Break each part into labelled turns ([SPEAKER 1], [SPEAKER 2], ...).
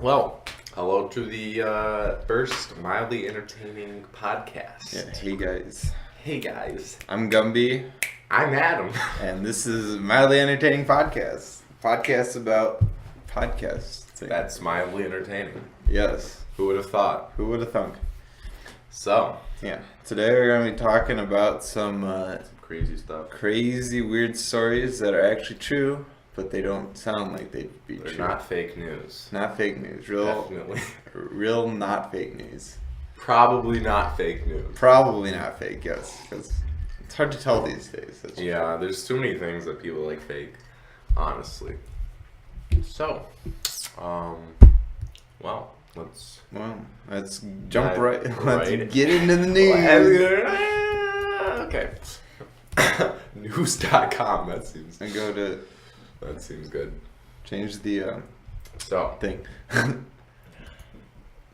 [SPEAKER 1] Well, hello to the first mildly entertaining podcast.
[SPEAKER 2] Yeah, hey guys.
[SPEAKER 1] Hey guys,
[SPEAKER 2] I'm Gumby,
[SPEAKER 1] I'm Adam.
[SPEAKER 2] and this is Mildly Entertaining Podcast. Podcast about podcasts.
[SPEAKER 1] That's mildly entertaining.
[SPEAKER 2] Yes.
[SPEAKER 1] Who would have thought?
[SPEAKER 2] Who would have thunk?
[SPEAKER 1] So,
[SPEAKER 2] Yeah. Today we're going to be talking about some
[SPEAKER 1] crazy stuff.
[SPEAKER 2] crazy, weird stories that are actually true, but they don't sound like they'd be
[SPEAKER 1] They're
[SPEAKER 2] true.
[SPEAKER 1] not fake news.
[SPEAKER 2] Not fake news.
[SPEAKER 1] Definitely.
[SPEAKER 2] Real not fake news.
[SPEAKER 1] Probably not fake news.
[SPEAKER 2] Probably not fake, yes. Because it's hard to tell these days. That's
[SPEAKER 1] Yeah, there's too many things that people like fake, honestly. So, well, let's...
[SPEAKER 2] Well, let's jump
[SPEAKER 1] Right.
[SPEAKER 2] Let's get into the news.
[SPEAKER 1] Okay. News.com, that seems good.
[SPEAKER 2] Change the
[SPEAKER 1] So,
[SPEAKER 2] thing.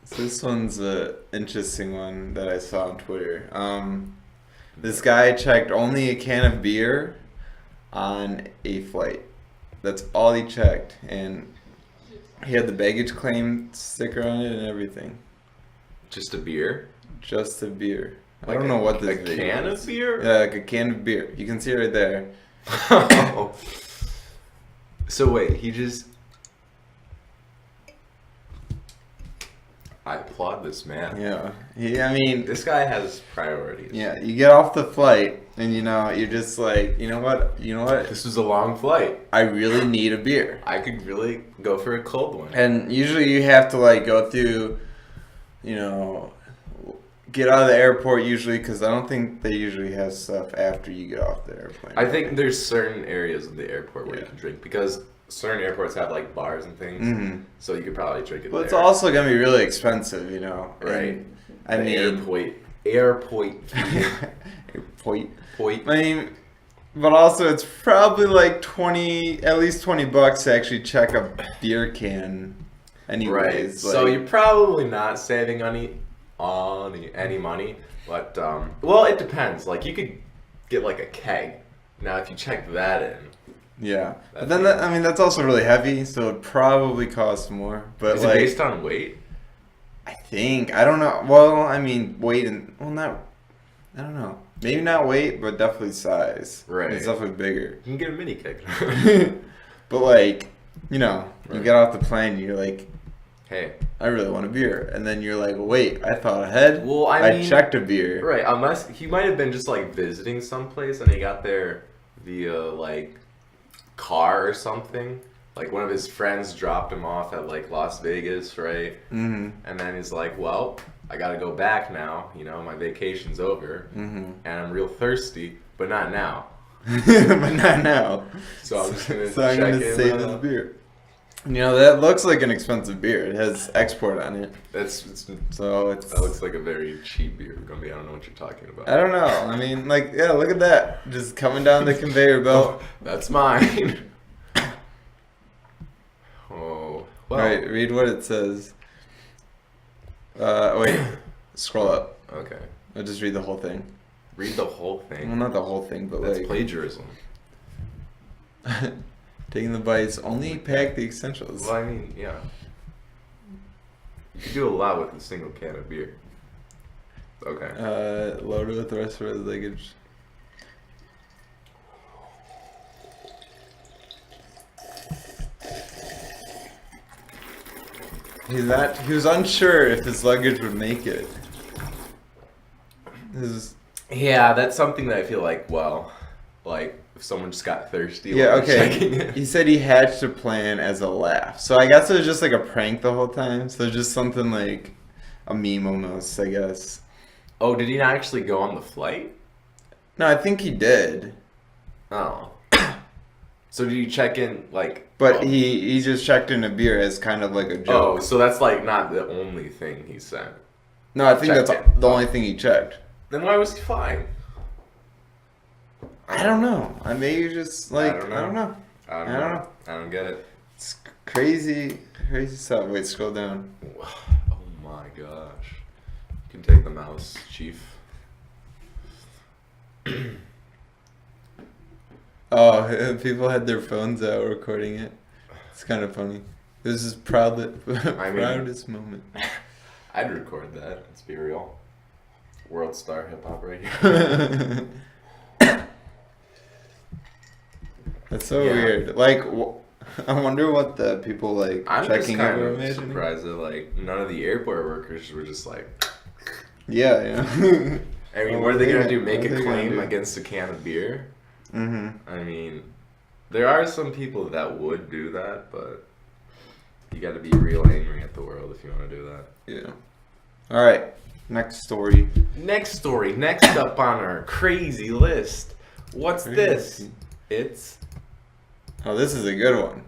[SPEAKER 2] So this one's a interesting one that I saw on Twitter. This guy checked only a can of beer on a flight. That's all he checked, and he had the baggage claim sticker on it and everything.
[SPEAKER 1] just a beer?
[SPEAKER 2] Just a beer. I
[SPEAKER 1] Like
[SPEAKER 2] don't know what this
[SPEAKER 1] a
[SPEAKER 2] video
[SPEAKER 1] can
[SPEAKER 2] is.
[SPEAKER 1] of beer?
[SPEAKER 2] Yeah, like a can of beer. You can see it right there.
[SPEAKER 1] So wait, he just... I applaud this man.
[SPEAKER 2] Yeah. I mean,
[SPEAKER 1] This guy has priorities.
[SPEAKER 2] yeah, you get off the flight and you're just like, you know what?
[SPEAKER 1] This was a long flight.
[SPEAKER 2] I really need a beer.
[SPEAKER 1] I could really go for a cold one.
[SPEAKER 2] And usually you have to like go through, get out of the airport usually, because I don't think they usually have stuff after you get off the airplane.
[SPEAKER 1] I think there's certain areas of the airport where
[SPEAKER 2] Yeah.
[SPEAKER 1] you can drink, because certain airports have like bars and things,
[SPEAKER 2] Mhm.
[SPEAKER 1] so you could probably drink it
[SPEAKER 2] Well,
[SPEAKER 1] there.
[SPEAKER 2] it's also gonna be really expensive,
[SPEAKER 1] Right.
[SPEAKER 2] I
[SPEAKER 1] The
[SPEAKER 2] mean,
[SPEAKER 1] airport.
[SPEAKER 2] point.
[SPEAKER 1] Point.
[SPEAKER 2] I mean, but also it's probably like at least $20 to actually check a beer can. Anyways,
[SPEAKER 1] Right. So you're probably not saving any money, but well, it depends. Like you could get like a keg. Now, if you check that in,
[SPEAKER 2] yeah. But
[SPEAKER 1] That's
[SPEAKER 2] then that's also really heavy, so it probably costs more. But
[SPEAKER 1] is
[SPEAKER 2] like,
[SPEAKER 1] it based on weight?
[SPEAKER 2] I don't know. Well, I mean, weight and I don't know. Maybe not weight, but definitely size.
[SPEAKER 1] Right.
[SPEAKER 2] It's definitely bigger.
[SPEAKER 1] You can get a mini keg.
[SPEAKER 2] But like, you
[SPEAKER 1] Right.
[SPEAKER 2] get off the plane, and you're like,
[SPEAKER 1] Hey.
[SPEAKER 2] I really want a beer, and then you're like, wait, I thought ahead.
[SPEAKER 1] Well, I mean,
[SPEAKER 2] checked a beer.
[SPEAKER 1] Right, unless he might have been just like visiting someplace and he got there via like car or something. Like one of his friends dropped him off at like Las Vegas, right?
[SPEAKER 2] Mm-hmm.
[SPEAKER 1] And then he's like, well, I gotta go back now. My vacation's over
[SPEAKER 2] Mm-hmm.
[SPEAKER 1] and I'm real thirsty, but not now.
[SPEAKER 2] But not now.
[SPEAKER 1] So I'm just gonna
[SPEAKER 2] So I'm
[SPEAKER 1] check
[SPEAKER 2] gonna
[SPEAKER 1] in.
[SPEAKER 2] save this beer. That looks like an expensive beer. It has export on it, so it's.
[SPEAKER 1] That looks like a very cheap beer, Gumby. I don't know what you're talking about.
[SPEAKER 2] I don't know. I mean, like, yeah, look at that, just coming down the conveyor belt.
[SPEAKER 1] That's mine. Oh, well.
[SPEAKER 2] Right, read what it says. Wait, scroll up.
[SPEAKER 1] Okay.
[SPEAKER 2] I'll just read the whole thing.
[SPEAKER 1] Read the whole
[SPEAKER 2] Well,
[SPEAKER 1] thing.
[SPEAKER 2] not the whole thing, but
[SPEAKER 1] That's
[SPEAKER 2] like
[SPEAKER 1] plagiarism.
[SPEAKER 2] taking the bites. Only pack the essentials.
[SPEAKER 1] Well, I mean, yeah. You can do a lot with a single can of beer. Okay.
[SPEAKER 2] Loaded with the rest of his luggage. He was unsure if his luggage would make it.
[SPEAKER 1] Yeah, that's something that I feel like, well, like if someone just got thirsty.
[SPEAKER 2] Yeah,
[SPEAKER 1] while checking
[SPEAKER 2] okay.
[SPEAKER 1] it.
[SPEAKER 2] He said he hatched a plan as a laugh. So I guess it was just like a prank the whole time. So just something like a meme almost, I guess.
[SPEAKER 1] Oh, did he not actually go on the flight?
[SPEAKER 2] No, I think he did.
[SPEAKER 1] Oh. So did you check in like?
[SPEAKER 2] But
[SPEAKER 1] oh.
[SPEAKER 2] he just checked in a beer as kind of like a
[SPEAKER 1] Oh,
[SPEAKER 2] joke.
[SPEAKER 1] so that's like not the only thing he said.
[SPEAKER 2] No, I think
[SPEAKER 1] checked
[SPEAKER 2] that's
[SPEAKER 1] it.
[SPEAKER 2] the only thing he checked.
[SPEAKER 1] Then why was he fine?
[SPEAKER 2] I don't know. I maybe just like
[SPEAKER 1] I don't know.
[SPEAKER 2] I don't know.
[SPEAKER 1] I don't
[SPEAKER 2] I don't
[SPEAKER 1] know.
[SPEAKER 2] know.
[SPEAKER 1] I don't get it.
[SPEAKER 2] It's crazy stuff. Wait, scroll down.
[SPEAKER 1] Oh my gosh. You can take the mouse, Chief.
[SPEAKER 2] Oh, people had their phones out recording it. It's kind of funny. This is proudest
[SPEAKER 1] mean-
[SPEAKER 2] proudest moment.
[SPEAKER 1] I'd record that. Let's be real. World star hip hop right here.
[SPEAKER 2] That's so
[SPEAKER 1] Yeah.
[SPEAKER 2] weird. Like, I wonder what the people like
[SPEAKER 1] I'm just
[SPEAKER 2] checking
[SPEAKER 1] kind
[SPEAKER 2] it were
[SPEAKER 1] of
[SPEAKER 2] imagining.
[SPEAKER 1] surprised that like none of the airport workers were just like.
[SPEAKER 2] Yeah, yeah.
[SPEAKER 1] I mean,
[SPEAKER 2] Oh,
[SPEAKER 1] what are they gonna
[SPEAKER 2] yeah.
[SPEAKER 1] do? Make
[SPEAKER 2] What are
[SPEAKER 1] a
[SPEAKER 2] they gonna
[SPEAKER 1] claim
[SPEAKER 2] do?
[SPEAKER 1] against a can of beer?
[SPEAKER 2] Mm-hmm.
[SPEAKER 1] I mean, there are some people that would do that, but you got to be real angry at the world if you want to do that.
[SPEAKER 2] Yeah. All right. Next story.
[SPEAKER 1] Next story. Next up on our crazy list. What's this? It's
[SPEAKER 2] Oh, this is a good one.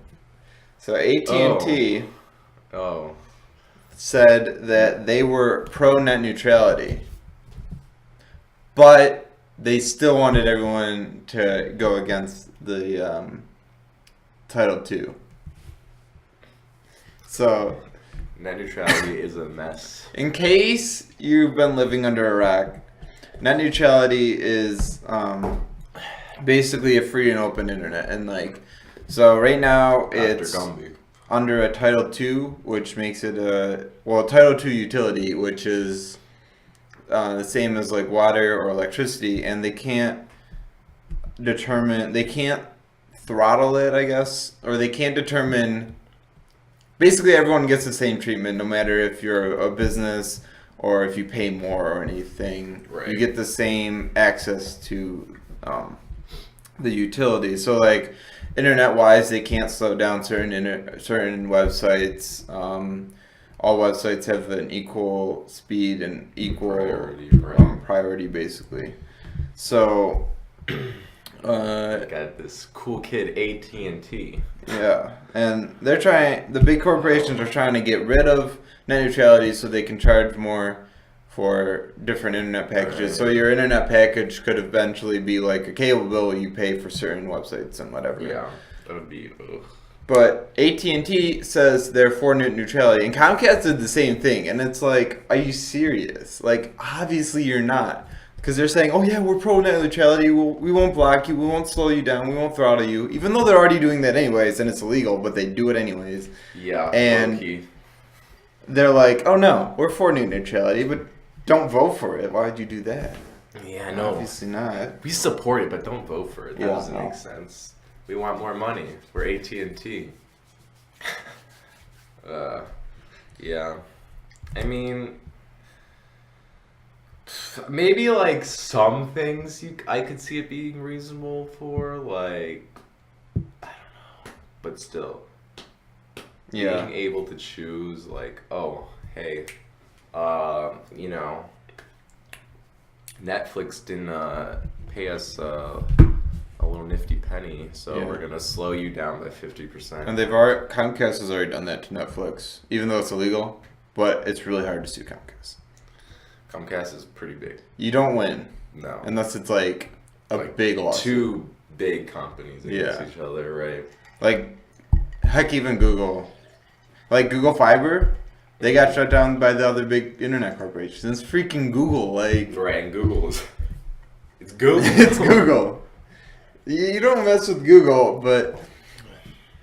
[SPEAKER 2] So AT&T
[SPEAKER 1] oh
[SPEAKER 2] said that they were pro net neutrality, but they still wanted everyone to go against the Title II. So,
[SPEAKER 1] net neutrality is a mess.
[SPEAKER 2] in case you've been living under a rock, net neutrality is basically a free and open internet, and like, so right now it's
[SPEAKER 1] Dr. Gumby.
[SPEAKER 2] under a Title II, which makes it a Title II utility, which is the same as like water or electricity, and they can't throttle it, I guess, or they can't determine. Basically, everyone gets the same treatment, no matter if you're a business or if you pay more or anything.
[SPEAKER 1] Right.
[SPEAKER 2] You get the same access to the utility. So, like, internet-wise, they can't slow down certain websites. All websites have an equal speed and equal
[SPEAKER 1] Priority, right.
[SPEAKER 2] priority, basically. So,
[SPEAKER 1] Got this cool kid AT&T.
[SPEAKER 2] yeah, and the big corporations are trying to get rid of net neutrality so they can charge more for different internet packages. So your internet package could eventually be like a cable bill you pay for certain websites and whatever.
[SPEAKER 1] Yeah, that would be. Ugh.
[SPEAKER 2] But AT&T says they're for net neutrality, and Comcast did the same thing. And it's like, are you serious? Like, obviously you're not. Because they're saying, oh yeah, we're pro net neutrality, we won't block you, we won't slow you down, we won't throttle you. Even though they're already doing that anyways, and it's illegal, but they do it anyways.
[SPEAKER 1] Yeah,
[SPEAKER 2] And
[SPEAKER 1] low-key.
[SPEAKER 2] they're like, oh no, we're for net neutrality, but don't vote for it. Why'd you do that?
[SPEAKER 1] Yeah, I know.
[SPEAKER 2] Obviously not.
[SPEAKER 1] We support it, but don't vote for it. That
[SPEAKER 2] Yeah,
[SPEAKER 1] doesn't
[SPEAKER 2] no.
[SPEAKER 1] make sense. We want more money. We're AT&T. Yeah. I mean, maybe like some things I could see it being reasonable for, like, I don't know, but still,
[SPEAKER 2] Yeah.
[SPEAKER 1] being able to choose, like, oh, hey, you know, Netflix didn't pay us a little nifty penny, so
[SPEAKER 2] Yeah.
[SPEAKER 1] we're gonna slow you down by 50%.
[SPEAKER 2] And Comcast has already done that to Netflix, even though it's illegal, but it's really hard to sue Comcast.
[SPEAKER 1] Comcast is pretty big.
[SPEAKER 2] You don't win,
[SPEAKER 1] No.
[SPEAKER 2] unless it's like a
[SPEAKER 1] Like,
[SPEAKER 2] big loss.
[SPEAKER 1] Two big companies against
[SPEAKER 2] Yeah.
[SPEAKER 1] each other, right?
[SPEAKER 2] Like, heck, even Google. Like, Google Fiber, they got shut down by the other big internet corporations. It's freaking Google. Like,
[SPEAKER 1] Right, and Google is. It's Google.
[SPEAKER 2] it's Google. You don't mess with Google, but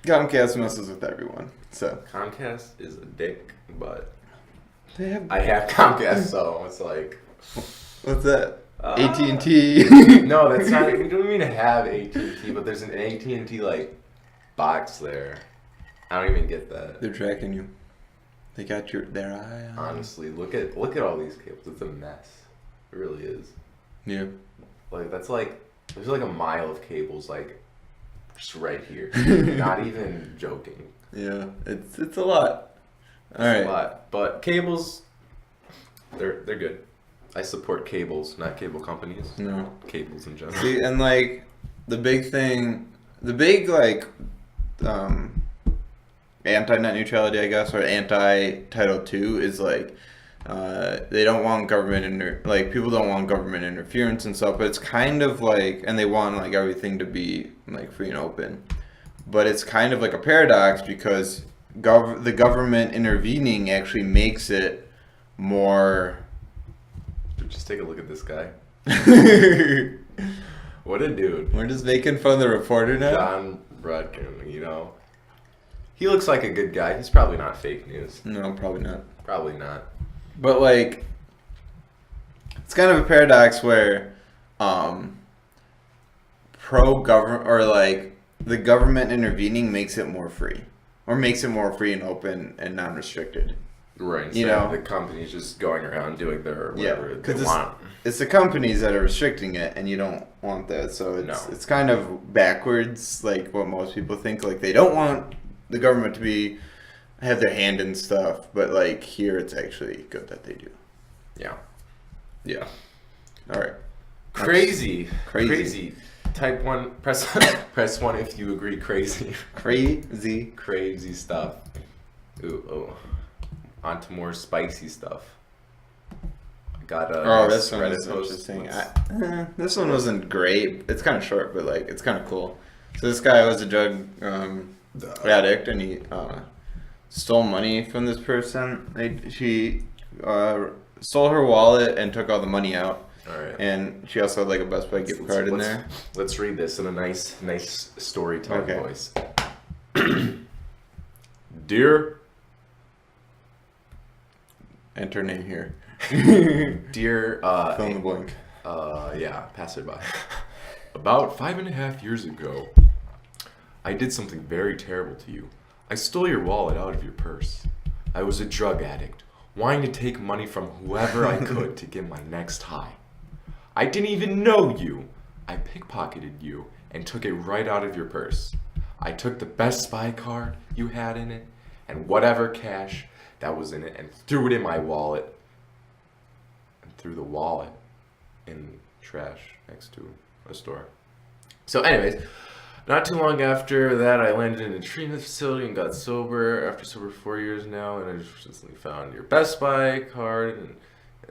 [SPEAKER 2] Comcast messes with everyone. So,
[SPEAKER 1] Comcast is a dick, but
[SPEAKER 2] they have.
[SPEAKER 1] I have Comcast, so it's like.
[SPEAKER 2] What's that?
[SPEAKER 1] uh,
[SPEAKER 2] AT&T.
[SPEAKER 1] No, that's not. We don't even have AT&T, but there's an AT&T like box there. I don't even get that.
[SPEAKER 2] They're tracking you. They got their eye on.
[SPEAKER 1] Honestly, look at all these cables. It's a mess. It really is.
[SPEAKER 2] Yeah.
[SPEAKER 1] Like that's like there's like a mile of cables like just right here. Not even joking.
[SPEAKER 2] Yeah. It's a lot. All
[SPEAKER 1] It's
[SPEAKER 2] right.
[SPEAKER 1] a lot. But cables, they're good. I support cables, not cable companies.
[SPEAKER 2] No.
[SPEAKER 1] Cables in general.
[SPEAKER 2] See, and like the big like anti-net neutrality, I guess, or anti-Title II is like they don't want people don't want government interference and stuff, but it's kind of like, and they want like everything to be like free and open, but it's kind of like a paradox because the government intervening actually makes it more.
[SPEAKER 1] Just take a look at this guy. What a dude.
[SPEAKER 2] We're just making fun of the reporter now.
[SPEAKER 1] John Rudkin, you know. He looks like a good guy. He's probably not fake news.
[SPEAKER 2] No, probably not.
[SPEAKER 1] Probably not.
[SPEAKER 2] But like, it's kind of a paradox where, pro-government or like the government intervening makes it more free, or makes it more free and open and non-restricted.
[SPEAKER 1] Right.
[SPEAKER 2] You
[SPEAKER 1] So
[SPEAKER 2] know?
[SPEAKER 1] the company's just going around doing their whatever they
[SPEAKER 2] because
[SPEAKER 1] want.
[SPEAKER 2] it's the companies that are restricting it, and you don't want that. So it's kind of backwards, like what most people think. Like they don't want the government to have their hand in stuff, but like here it's actually good that they do.
[SPEAKER 1] Yeah.
[SPEAKER 2] Yeah. All right.
[SPEAKER 1] Crazy.
[SPEAKER 2] Crazy.
[SPEAKER 1] Type 1, press press 1 if you agree. Crazy.
[SPEAKER 2] Crazy
[SPEAKER 1] Stuff. Ooh, oh. On to more spicy stuff. I got a
[SPEAKER 2] this one
[SPEAKER 1] Reddit
[SPEAKER 2] is
[SPEAKER 1] post.
[SPEAKER 2] interesting. This one wasn't great. It's kind of short, but like it's kind of cool. So this guy was a drug addict, and he stole money from this person. She stole her wallet and took all the money out.
[SPEAKER 1] All right.
[SPEAKER 2] And she also had like a Best Buy gift card in there.
[SPEAKER 1] Let's read this in a nice storytelling
[SPEAKER 2] Okay.
[SPEAKER 1] voice. Dear
[SPEAKER 2] Enter name here.
[SPEAKER 1] Dear
[SPEAKER 2] Fill in the blank.
[SPEAKER 1] yeah, passerby. About 5.5 years ago, I did something very terrible to you. I stole your wallet out of your purse. I was a drug addict, wanting to take money from whoever I could to get my next high. I didn't even know you. I pickpocketed you and took it right out of your purse. I took the Best Buy card you had in it and whatever cash that was in it and threw it in my wallet. And threw the wallet in trash next to a store. So anyways, not too long after that, I landed in a treatment facility and got sober. After sober 4 years now, and I just recently found your Best Buy card and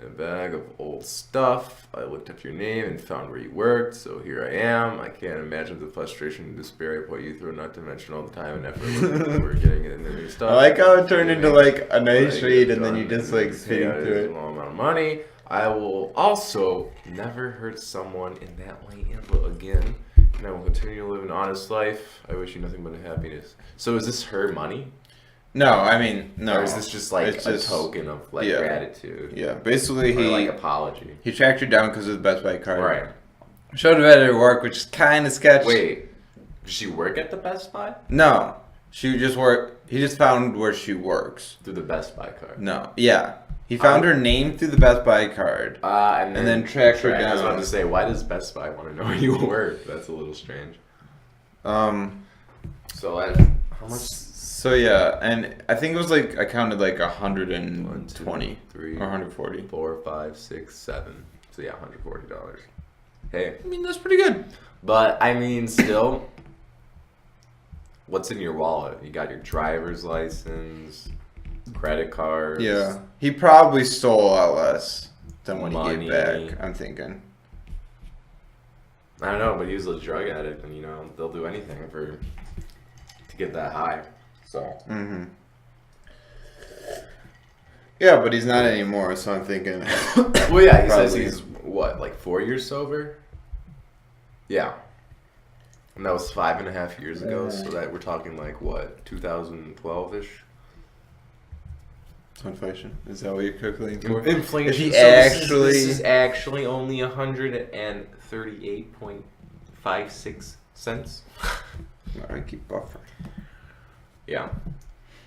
[SPEAKER 1] a bag of old stuff. I looked up your name and found where you worked, so here I am. I can't imagine the frustration and despair I put you through, not to mention all the time and effort we're getting in the new stuff.
[SPEAKER 2] I like how it turned into like a nice read, and then you just like speeding
[SPEAKER 1] pay
[SPEAKER 2] through
[SPEAKER 1] a
[SPEAKER 2] it.
[SPEAKER 1] small amount of money. I will also never hurt someone in that way ever again, and I will continue to live an honest life. I wish you nothing but happiness. So is this her money?
[SPEAKER 2] No, I mean no.
[SPEAKER 1] Or is this just like
[SPEAKER 2] It's
[SPEAKER 1] a
[SPEAKER 2] just-
[SPEAKER 1] token of like
[SPEAKER 2] yeah.
[SPEAKER 1] gratitude?
[SPEAKER 2] Yeah, basically
[SPEAKER 1] Or
[SPEAKER 2] he
[SPEAKER 1] like apology.
[SPEAKER 2] he tracked her down because of the Best Buy card.
[SPEAKER 1] Right.
[SPEAKER 2] Showed her at her work, which is kind of sketchy.
[SPEAKER 1] Wait, does she work at the Best Buy?
[SPEAKER 2] No, she just worked. He just found where she works.
[SPEAKER 1] Through the Best Buy card.
[SPEAKER 2] No, yeah, he found her name through the Best Buy card.
[SPEAKER 1] And
[SPEAKER 2] then tracked her
[SPEAKER 1] I was about
[SPEAKER 2] down.
[SPEAKER 1] to say, why does Best Buy want to know where you work? That's a little strange. So how much?
[SPEAKER 2] So yeah, and I think it was like I counted like 120
[SPEAKER 1] 1, 2, 3,
[SPEAKER 2] or 140.
[SPEAKER 1] 4, 5, 6, 7. So yeah, $140. Hey,
[SPEAKER 2] I mean that's pretty good.
[SPEAKER 1] but I mean, still, what's in your wallet? You got your driver's license, credit cards.
[SPEAKER 2] Yeah, he probably stole a lot less than what he
[SPEAKER 1] Money.
[SPEAKER 2] gave back. I'm thinking.
[SPEAKER 1] I don't know, but he was a drug addict, and they'll do anything to get that high. So
[SPEAKER 2] Mm-hmm. Yeah, but he's not anymore, so I'm thinking.
[SPEAKER 1] well, yeah, he says
[SPEAKER 2] Probably.
[SPEAKER 1] he's what, like 4 years sober? Yeah, and that was 5.5 years ago. So that we're talking like what, 2012-ish?
[SPEAKER 2] Inflation. Is that what you're calculating for?
[SPEAKER 1] Inflation.
[SPEAKER 2] If he
[SPEAKER 1] So this is actually only 138.56 cents.
[SPEAKER 2] I keep buffering.
[SPEAKER 1] Yeah,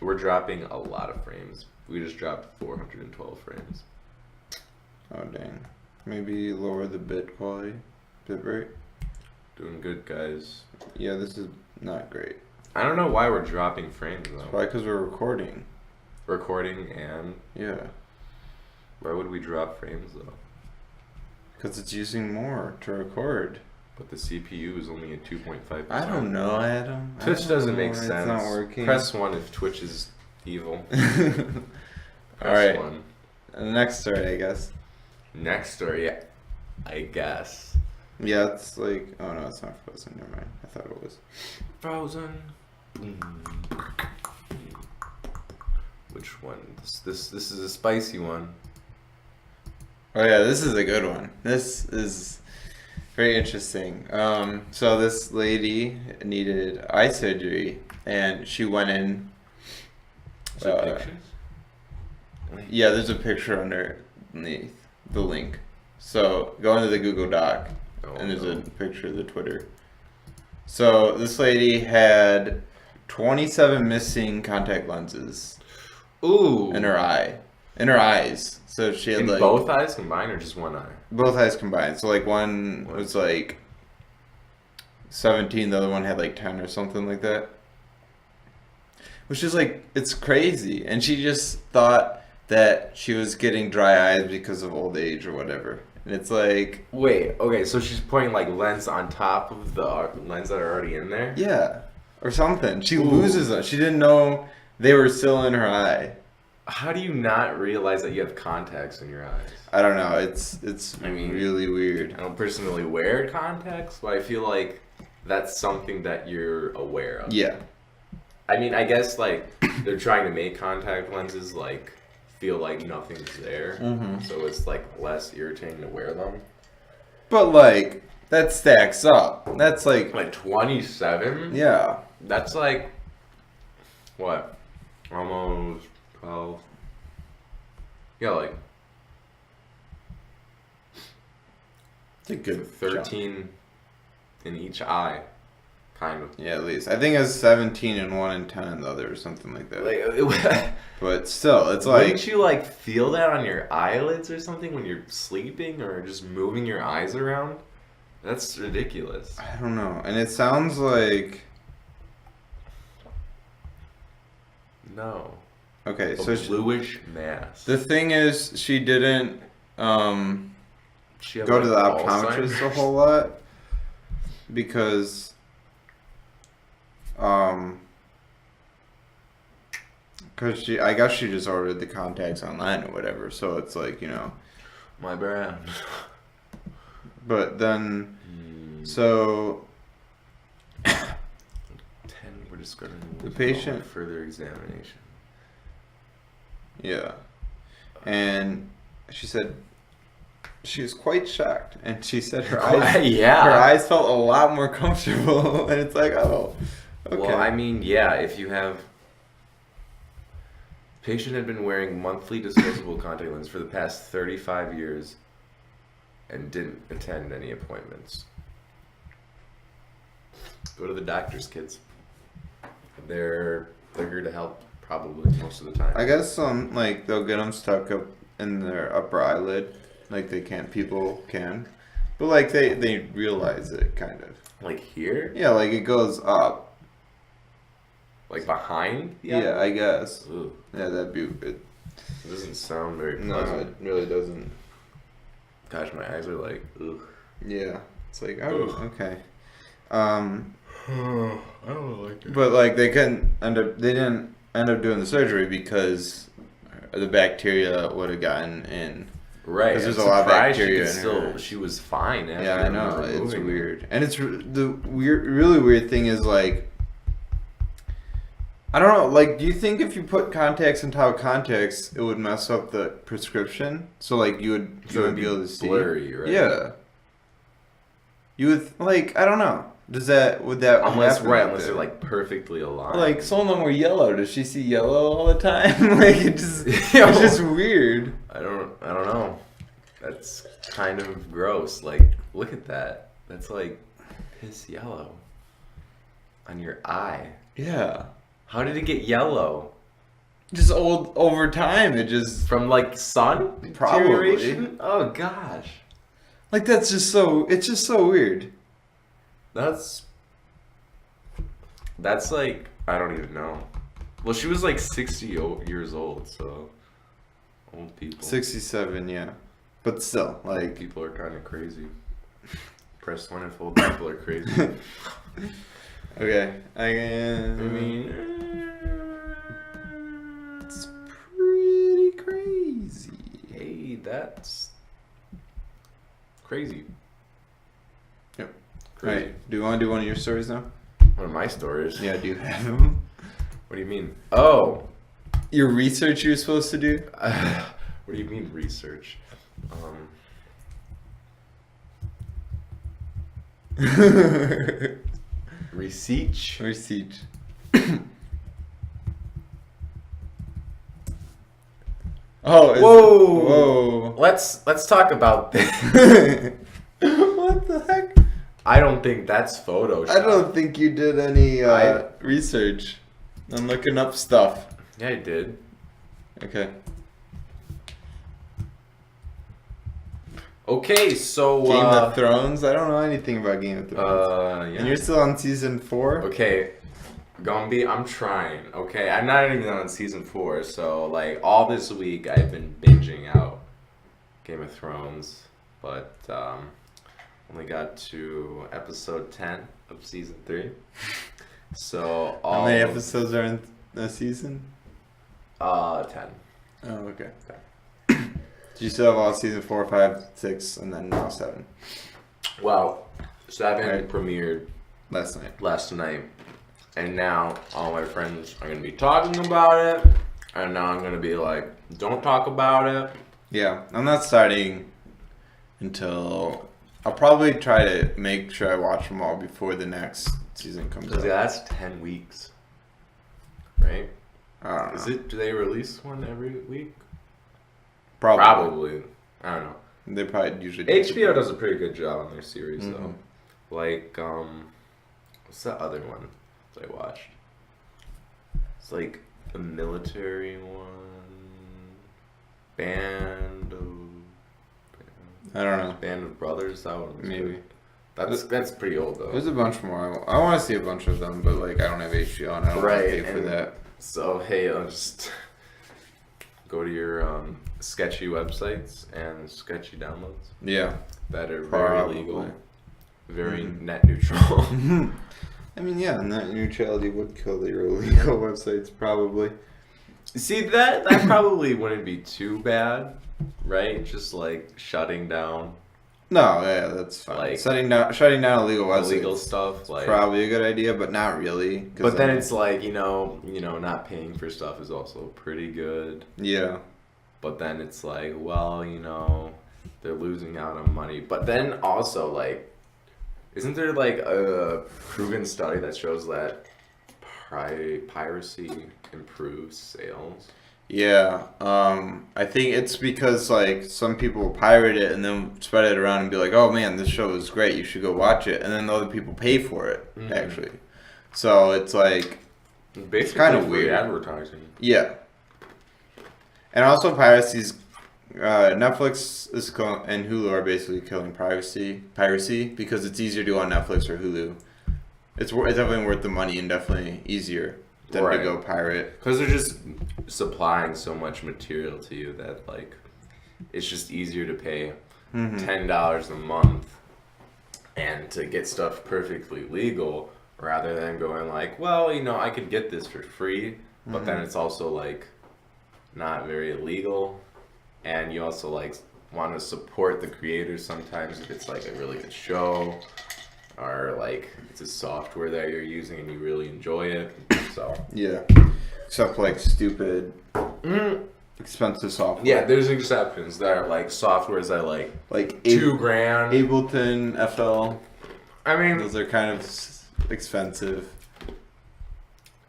[SPEAKER 1] we're dropping a lot of frames. We just dropped 412 frames.
[SPEAKER 2] Oh dang. Maybe lower the bit quality, bit rate.
[SPEAKER 1] Doing good, guys.
[SPEAKER 2] Yeah, this is not great.
[SPEAKER 1] I don't know why we're dropping frames though.
[SPEAKER 2] Why? Because we're recording.
[SPEAKER 1] Recording and
[SPEAKER 2] Yeah.
[SPEAKER 1] why would we drop frames though?
[SPEAKER 2] Because it's using more to record.
[SPEAKER 1] But the CPU is only at 2.5%.
[SPEAKER 2] I don't know, Adam. I
[SPEAKER 1] Twitch
[SPEAKER 2] don't
[SPEAKER 1] doesn't
[SPEAKER 2] know.
[SPEAKER 1] make sense.
[SPEAKER 2] It's not working.
[SPEAKER 1] Press 1 if Twitch is evil. Press
[SPEAKER 2] Alright.
[SPEAKER 1] 1.
[SPEAKER 2] Next story, I guess.
[SPEAKER 1] Next story, I guess.
[SPEAKER 2] Yeah, it's like. Oh no, it's not Frozen. Never mind. I thought it was.
[SPEAKER 1] Frozen. Which one? This is a spicy one.
[SPEAKER 2] Oh yeah, this is a good one. This is very interesting. So this lady needed eye surgery, and she went in
[SPEAKER 1] Is there pictures?
[SPEAKER 2] Yeah, there's a picture underneath the link. So go into the Google Doc,
[SPEAKER 1] Oh,
[SPEAKER 2] and there's
[SPEAKER 1] no.
[SPEAKER 2] a picture of the Twitter. So this lady had 27 missing contact lenses
[SPEAKER 1] Ooh.
[SPEAKER 2] in her eyes. So she had
[SPEAKER 1] In
[SPEAKER 2] like
[SPEAKER 1] both eyes combined or just one eye?
[SPEAKER 2] both eyes combined. So like one was like 17, the other one had like 10 or something like that. Which is like, it's crazy. And she just thought that she was getting dry eyes because of old age or whatever. And it's like,
[SPEAKER 1] Wait, okay, so she's putting like lens on top of the lens that are already in there?
[SPEAKER 2] yeah, or something. She
[SPEAKER 1] Ooh.
[SPEAKER 2] loses them. She didn't know they were still in her eye.
[SPEAKER 1] How do you not realize that you have contacts in your eyes?
[SPEAKER 2] I don't know. It's
[SPEAKER 1] I mean-
[SPEAKER 2] really weird.
[SPEAKER 1] I don't personally wear contacts, but I feel like that's something that you're aware of.
[SPEAKER 2] Yeah.
[SPEAKER 1] I mean, I guess like they're trying to make contact lenses like feel like nothing's there, so it's like less irritating to wear them.
[SPEAKER 2] But like, that stacks up. That's like,
[SPEAKER 1] Like 27?
[SPEAKER 2] yeah.
[SPEAKER 1] That's like what? Almost 12. Yeah, like
[SPEAKER 2] It's a good
[SPEAKER 1] 13 in each eye, kind of.
[SPEAKER 2] Yeah, at least. I think it's 17 in one and 10 in the other or something like that.
[SPEAKER 1] Like,
[SPEAKER 2] But still, it's like,
[SPEAKER 1] wouldn't you like feel that on your eyelids or something when you're sleeping or just moving your eyes around? That's ridiculous.
[SPEAKER 2] I don't know. And it sounds like,
[SPEAKER 1] No.
[SPEAKER 2] okay,
[SPEAKER 1] A
[SPEAKER 2] so
[SPEAKER 1] bluish mass.
[SPEAKER 2] the thing is, she didn't
[SPEAKER 1] She had,
[SPEAKER 2] go to the
[SPEAKER 1] like,
[SPEAKER 2] optometrist a
[SPEAKER 1] Alzheimer's?
[SPEAKER 2] whole lot because I guess she just ordered the contacts online or whatever, so it's like, you know.
[SPEAKER 1] My bad.
[SPEAKER 2] But then, so
[SPEAKER 1] 10 were discovered in
[SPEAKER 2] The patient-
[SPEAKER 1] with further examination.
[SPEAKER 2] yeah, and she said she was quite shocked, and she said her eyes,
[SPEAKER 1] Yeah.
[SPEAKER 2] her eyes felt a lot more comfortable, and it's like, oh, okay.
[SPEAKER 1] Well, I mean, yeah, if you have. Patient had been wearing monthly disposable contact lenses for the past 35 years and didn't attend any appointments. Go to the doctors, kids. They're here to help, probably, most of the time.
[SPEAKER 2] I guess like they'll get them stuck up in their upper eyelid, like people can, but like they realize it kind of.
[SPEAKER 1] Like here?
[SPEAKER 2] Yeah, like it goes up.
[SPEAKER 1] Like behind? the
[SPEAKER 2] Yeah,
[SPEAKER 1] eye?
[SPEAKER 2] I guess.
[SPEAKER 1] Ugh,
[SPEAKER 2] Yeah, that'd be it.
[SPEAKER 1] it doesn't sound very
[SPEAKER 2] No,
[SPEAKER 1] pleasant.
[SPEAKER 2] it really doesn't.
[SPEAKER 1] Gosh, my eyes are like, ugh.
[SPEAKER 2] Yeah, it's like, oh,
[SPEAKER 1] Ugh.
[SPEAKER 2] okay.
[SPEAKER 1] I don't like it.
[SPEAKER 2] But like they didn't end up doing the surgery because the bacteria would have gotten in.
[SPEAKER 1] Right.
[SPEAKER 2] 'Cause there's
[SPEAKER 1] I'm
[SPEAKER 2] a lot of
[SPEAKER 1] surprised
[SPEAKER 2] bacteria
[SPEAKER 1] she could
[SPEAKER 2] in
[SPEAKER 1] still,
[SPEAKER 2] her.
[SPEAKER 1] she was fine after
[SPEAKER 2] Yeah, I know, it's
[SPEAKER 1] removing it.
[SPEAKER 2] weird. And the really weird thing is like, I don't know, like, do you think if you put contacts on top of contacts, it would mess up the prescription? So like you
[SPEAKER 1] So it'd
[SPEAKER 2] wouldn't
[SPEAKER 1] be
[SPEAKER 2] be able to see.
[SPEAKER 1] blurry, right?
[SPEAKER 2] Yeah. You would like, I don't know. Would that
[SPEAKER 1] Unless
[SPEAKER 2] happen
[SPEAKER 1] right,
[SPEAKER 2] like
[SPEAKER 1] unless
[SPEAKER 2] that?
[SPEAKER 1] they're like perfectly aligned.
[SPEAKER 2] Like some of them were yellow. Does she see yellow all the time? Like it just it's
[SPEAKER 1] Yo.
[SPEAKER 2] just weird.
[SPEAKER 1] I don't know. That's kind of gross. Like, look at that. That's like piss yellow on your eye.
[SPEAKER 2] Yeah.
[SPEAKER 1] How did it get yellow?
[SPEAKER 2] Just old over time. It just
[SPEAKER 1] From like sun
[SPEAKER 2] Probably.
[SPEAKER 1] deterioration? Oh gosh.
[SPEAKER 2] like that's just so. It's just so weird.
[SPEAKER 1] That's like, I don't even know. Well, she was like 60 years old, so old people.
[SPEAKER 2] 67, yeah. But still, like.
[SPEAKER 1] People are kind of crazy. Press one if old people are crazy.
[SPEAKER 2] Okay.
[SPEAKER 1] I mean,
[SPEAKER 2] it's pretty crazy.
[SPEAKER 1] hey, that's crazy.
[SPEAKER 2] Yep.
[SPEAKER 1] Crazy.
[SPEAKER 2] Right. Do you want to do one of your stories now?
[SPEAKER 1] One of my stories.
[SPEAKER 2] Yeah. Do you have them?
[SPEAKER 1] What do you mean? Oh.
[SPEAKER 2] Your research you're supposed to do?
[SPEAKER 1] What do you mean research? Research.
[SPEAKER 2] Research. Oh,
[SPEAKER 1] Whoa! Let's talk about this.
[SPEAKER 2] What the heck?
[SPEAKER 1] I don't think that's Photoshop.
[SPEAKER 2] I don't think you did any research. I'm looking up stuff.
[SPEAKER 1] Yeah, I did.
[SPEAKER 2] Okay.
[SPEAKER 1] Okay, so
[SPEAKER 2] Game of Thrones? I don't know anything about Game of Thrones.
[SPEAKER 1] yeah.
[SPEAKER 2] And you're still on season 4?
[SPEAKER 1] Okay, Gumby, I'm trying. Okay, I'm not even on season 4, so like all this week I've been binging out Game of Thrones, but only got to episode 10 of season 3. So
[SPEAKER 2] How many episodes are in a season?
[SPEAKER 1] 10.
[SPEAKER 2] Oh, okay. Do you still have all season 4, 5, 6, and then now 7?
[SPEAKER 1] Well, 7
[SPEAKER 2] Right.
[SPEAKER 1] premiered
[SPEAKER 2] Last night.
[SPEAKER 1] and now all my friends are gonna be talking about it, and now I'm gonna be like, don't talk about it.
[SPEAKER 2] Yeah, I'm not starting until... I'll probably try to make sure I watch them all before the next season comes
[SPEAKER 1] Because
[SPEAKER 2] out.
[SPEAKER 1] yeah, that's 10 weeks, right?
[SPEAKER 2] I don't know.
[SPEAKER 1] Is it? Do they release one every week?
[SPEAKER 2] Probably.
[SPEAKER 1] Probably. I don't know.
[SPEAKER 2] They probably usually do.
[SPEAKER 1] HBO does a pretty good job on their series
[SPEAKER 2] Mhm.
[SPEAKER 1] though. Like what's that other one that I watched? It's like the military one. Band
[SPEAKER 2] I don't know.
[SPEAKER 1] of Brothers. That one was
[SPEAKER 2] Maybe.
[SPEAKER 1] that's pretty old though.
[SPEAKER 2] There's a bunch more. I want to see a bunch of them, but like I don't have HBO and I don't want
[SPEAKER 1] Right,
[SPEAKER 2] to pay for
[SPEAKER 1] and-
[SPEAKER 2] that.
[SPEAKER 1] So hey, I'll just go to your sketchy websites and sketchy downloads
[SPEAKER 2] Yeah.
[SPEAKER 1] that are very
[SPEAKER 2] Probably.
[SPEAKER 1] legal, very
[SPEAKER 2] Mhm.
[SPEAKER 1] net neutral.
[SPEAKER 2] I mean, yeah, net neutrality would kill the illegal websites, probably.
[SPEAKER 1] See that probably wouldn't be too bad, right? Just like shutting down
[SPEAKER 2] No, yeah, that's fine.
[SPEAKER 1] Like-
[SPEAKER 2] shutting down illegal websites.
[SPEAKER 1] illegal stuff, like.
[SPEAKER 2] Probably a good idea, but not really. 'Cause
[SPEAKER 1] But then it's like you know, not paying for stuff is also pretty good.
[SPEAKER 2] yeah,
[SPEAKER 1] But then it's like, well, they're losing out on money. But then also like, isn't there like a proven study that shows that piracy improves sales?
[SPEAKER 2] yeah. I think it's because like some people pirate it and then spread it around and be like, "Oh man, this show is great. You should go watch it," and then other people pay for it
[SPEAKER 1] Mhm.
[SPEAKER 2] actually. So it's like,
[SPEAKER 1] Basically,
[SPEAKER 2] kinda
[SPEAKER 1] free
[SPEAKER 2] weird.
[SPEAKER 1] advertising.
[SPEAKER 2] yeah. And also piracy's Netflix and Hulu are basically killing piracy because it's easier to do on Netflix or Hulu. It's definitely worth the money and definitely easier than
[SPEAKER 1] Right.
[SPEAKER 2] to go pirate.
[SPEAKER 1] Because they're just supplying so much material to you that like, it's just easier to pay
[SPEAKER 2] Mm-hmm.
[SPEAKER 1] $10 a month and to get stuff perfectly legal rather than going like, well, I could get this for free, but then it's also like not very legal, and you also like want to support the creators sometimes if it's like a really good show or like it's a software that you're using and you really enjoy it. So
[SPEAKER 2] Yeah. Except like stupid, expensive software.
[SPEAKER 1] yeah, there's exceptions. There are like softwares that are like
[SPEAKER 2] Like
[SPEAKER 1] $2,000.
[SPEAKER 2] Ableton FL.
[SPEAKER 1] I mean,
[SPEAKER 2] Those are kind of expensive.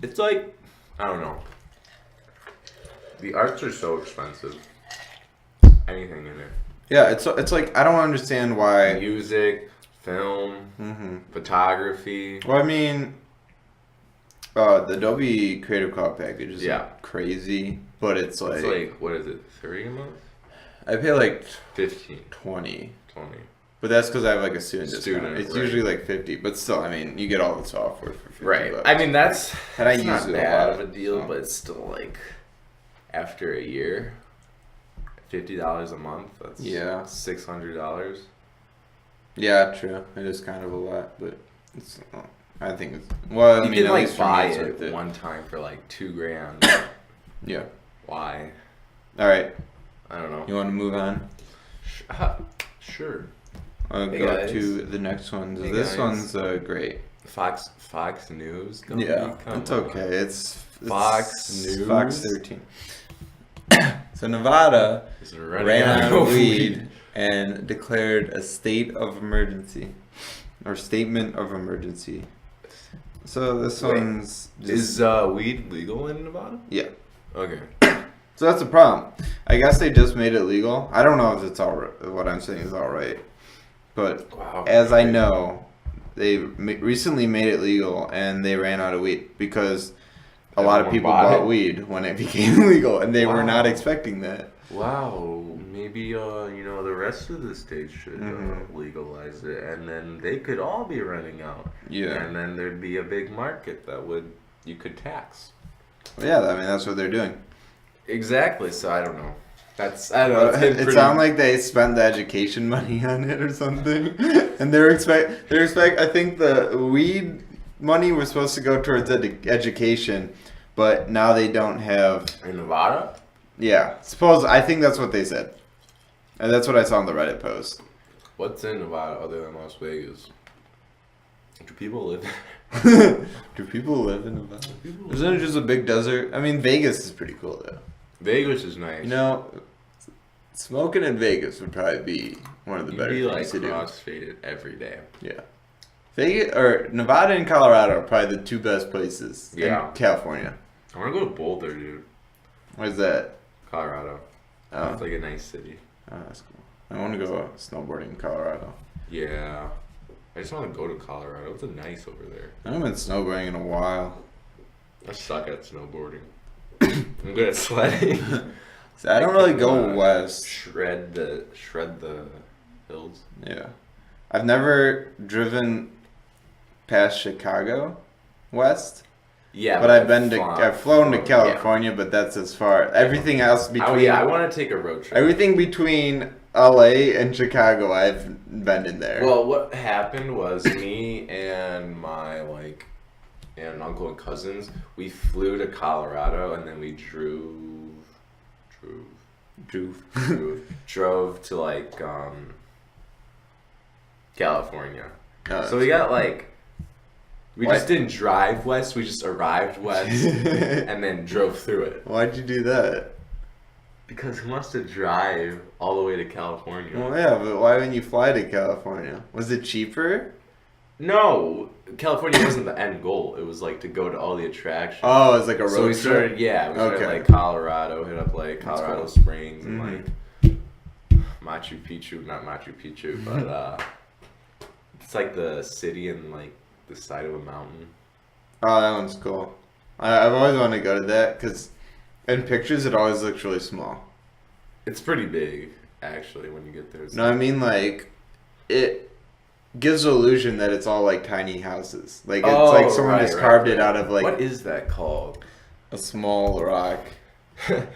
[SPEAKER 1] it's like, I don't know. The arts are so expensive. Anything in it.
[SPEAKER 2] Yeah, it's like I don't understand why.
[SPEAKER 1] Music, film,
[SPEAKER 2] Mm-hmm.
[SPEAKER 1] photography.
[SPEAKER 2] Well, I mean, the Adobe Creative Cloud package is
[SPEAKER 1] Yeah.
[SPEAKER 2] like crazy, but it's like,
[SPEAKER 1] It's like, what is it, 30 a month?
[SPEAKER 2] I pay like
[SPEAKER 1] 15,
[SPEAKER 2] 20,
[SPEAKER 1] 20.
[SPEAKER 2] but that's because I have like a student discount.
[SPEAKER 1] Student,
[SPEAKER 2] It's
[SPEAKER 1] right.
[SPEAKER 2] usually like 50, but still, I mean, you get all the software for 50
[SPEAKER 1] Right.
[SPEAKER 2] bucks.
[SPEAKER 1] I mean, that's
[SPEAKER 2] And I
[SPEAKER 1] it's
[SPEAKER 2] use
[SPEAKER 1] not
[SPEAKER 2] it a
[SPEAKER 1] bad
[SPEAKER 2] lot,
[SPEAKER 1] of a deal,
[SPEAKER 2] so.
[SPEAKER 1] but it's still like, after a year, $50 a month. That's
[SPEAKER 2] Yeah.
[SPEAKER 1] $600.
[SPEAKER 2] Yeah, true. It is kind of a lot, but it's. I think it's. Well, I
[SPEAKER 1] You
[SPEAKER 2] mean,
[SPEAKER 1] can
[SPEAKER 2] at
[SPEAKER 1] like
[SPEAKER 2] least for me,
[SPEAKER 1] buy
[SPEAKER 2] it's
[SPEAKER 1] it
[SPEAKER 2] worth it.
[SPEAKER 1] one time for like $2,000.
[SPEAKER 2] Yeah.
[SPEAKER 1] Why?
[SPEAKER 2] All right.
[SPEAKER 1] I don't know.
[SPEAKER 2] You want to move on?
[SPEAKER 1] Sure.
[SPEAKER 2] I'll
[SPEAKER 1] Hey,
[SPEAKER 2] go
[SPEAKER 1] guys.
[SPEAKER 2] to the next one.
[SPEAKER 1] Hey,
[SPEAKER 2] This
[SPEAKER 1] guys.
[SPEAKER 2] one's great.
[SPEAKER 1] Fox News. Come
[SPEAKER 2] Yeah,
[SPEAKER 1] on.
[SPEAKER 2] it's okay. It's
[SPEAKER 1] Fox News?
[SPEAKER 2] Fox 13. So Nevada
[SPEAKER 1] Is it running
[SPEAKER 2] ran out of
[SPEAKER 1] weed?
[SPEAKER 2] weed and declared a state of emergency, or statement of emergency. So this
[SPEAKER 1] Wait,
[SPEAKER 2] one's just,
[SPEAKER 1] Is weed legal in Nevada?
[SPEAKER 2] yeah.
[SPEAKER 1] Okay.
[SPEAKER 2] So that's the problem. I guess they just made it legal. I don't know if it's all right. What I'm saying is all right, but
[SPEAKER 1] Wow.
[SPEAKER 2] as I know, they recently made it legal and they ran out of weed because a lot of
[SPEAKER 1] Everyone
[SPEAKER 2] people
[SPEAKER 1] bought
[SPEAKER 2] bought
[SPEAKER 1] it?
[SPEAKER 2] weed when it became legal, and they were
[SPEAKER 1] Wow.
[SPEAKER 2] not expecting that.
[SPEAKER 3] Wow, maybe the rest of the states should
[SPEAKER 2] Mhm.
[SPEAKER 3] legalize it, and then they could all be renting out,
[SPEAKER 2] Yeah,
[SPEAKER 3] and then there'd be a big market that would.
[SPEAKER 1] You could tax.
[SPEAKER 2] yeah. I mean, that's what they're doing.
[SPEAKER 1] Exactly. So I don't know. I don't know. It's getting
[SPEAKER 2] It
[SPEAKER 1] pretty-
[SPEAKER 2] sounded like they spent the education money on it or something, and they're expect. I think the weed money was supposed to go towards education, but now they don't have.
[SPEAKER 1] in Nevada.
[SPEAKER 2] Yeah, I think that's what they said, and that's what I saw on the Reddit post.
[SPEAKER 1] What's in Nevada other than Las Vegas? Do people live?
[SPEAKER 2] Do people live in Nevada?
[SPEAKER 1] People
[SPEAKER 2] Isn't it just a big desert? I mean, Vegas is pretty cool though.
[SPEAKER 1] Vegas is nice.
[SPEAKER 2] You know, smoking in Vegas would probably be one of the
[SPEAKER 1] You'd
[SPEAKER 2] better
[SPEAKER 1] be
[SPEAKER 2] things
[SPEAKER 1] like
[SPEAKER 2] to do.
[SPEAKER 1] crossfaded every day.
[SPEAKER 2] Yeah. Vegas or Nevada and Colorado are probably the two best places
[SPEAKER 1] Yeah.
[SPEAKER 2] in California.
[SPEAKER 1] I want to go to Boulder, dude.
[SPEAKER 2] Where's that?
[SPEAKER 1] Colorado.
[SPEAKER 2] Oh,
[SPEAKER 1] It's like a nice city.
[SPEAKER 2] that's cool. I want to go snowboarding in Colorado.
[SPEAKER 1] Yeah. I just want to go to Colorado. It's nice over there.
[SPEAKER 2] I haven't been snowboarding in a while.
[SPEAKER 1] I suck at snowboarding. I'm good at sledding.
[SPEAKER 2] So I don't really go west.
[SPEAKER 1] Shred the hills.
[SPEAKER 2] Yeah. I've never driven past Chicago west,
[SPEAKER 1] Yeah,
[SPEAKER 2] but I've flown to
[SPEAKER 1] yeah.
[SPEAKER 2] California, but that's as far. Everything else between
[SPEAKER 1] Oh yeah, I want to take a road trip.
[SPEAKER 2] everything between LA and Chicago, I've been in there.
[SPEAKER 1] Well, what happened was me and my aunt, uncle, and cousins, we flew to Colorado and then we drove to California.
[SPEAKER 2] Oh,
[SPEAKER 1] So we got we
[SPEAKER 2] What?
[SPEAKER 1] just didn't drive west. We just arrived west and then drove through it.
[SPEAKER 2] Why'd you do that?
[SPEAKER 1] Because who wants to drive all the way to California?
[SPEAKER 2] Well, yeah, but why wouldn't you fly to California? Was it cheaper?
[SPEAKER 1] No, California wasn't the end goal. It was to go to all the attractions.
[SPEAKER 2] Oh, it's like a road
[SPEAKER 1] So we
[SPEAKER 2] trip.
[SPEAKER 1] started, yeah, we started
[SPEAKER 2] Okay.
[SPEAKER 1] Colorado, hit up Colorado
[SPEAKER 2] cool.
[SPEAKER 1] Springs and
[SPEAKER 2] Mhm.
[SPEAKER 1] Machu Picchu, not Machu Picchu, but it's the city and the side of a mountain.
[SPEAKER 2] Oh, that one's cool. I've always wanted to go to that because in pictures it always looks really small.
[SPEAKER 1] It's pretty big, actually, when you get there. It's
[SPEAKER 2] No, I mean it gives the illusion that it's all tiny houses. It's like someone just carved it out of
[SPEAKER 1] what is that called?
[SPEAKER 2] a small rock.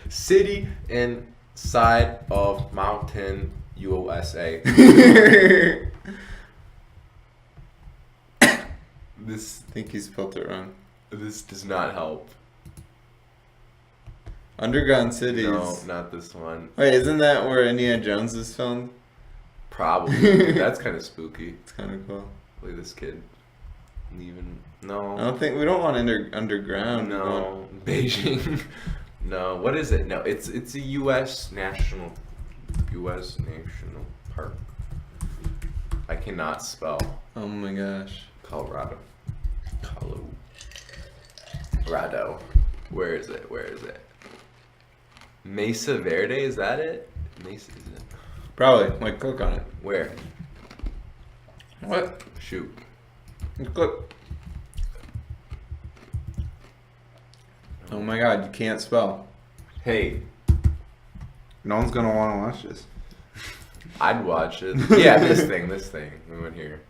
[SPEAKER 1] City inside of mountain, USA. This
[SPEAKER 2] I think he spelled it wrong.
[SPEAKER 1] this does not help.
[SPEAKER 2] Underground Cities.
[SPEAKER 1] No, not this one.
[SPEAKER 2] Wait, isn't that where Indiana Jones is filmed?
[SPEAKER 1] Probably. That's kind of spooky.
[SPEAKER 2] It's kind of cool.
[SPEAKER 1] Look at this kid leaving.
[SPEAKER 2] I
[SPEAKER 1] No.
[SPEAKER 2] don't think we don't want underground.
[SPEAKER 1] No. Beijing. No. What is it? No. It's a U.S. national park. I cannot spell
[SPEAKER 2] Oh my gosh.
[SPEAKER 1] Colorado. Colorado. Where is it? Mesa Verde, is that it? Mesa, is it?
[SPEAKER 2] Probably. Click on it.
[SPEAKER 1] Where?
[SPEAKER 2] What?
[SPEAKER 1] Shoot.
[SPEAKER 2] Click. Oh my god, you can't spell.
[SPEAKER 1] Hey,
[SPEAKER 2] No one's gonna want to watch this.
[SPEAKER 1] I'd watch it. Yeah, this thing. We went here.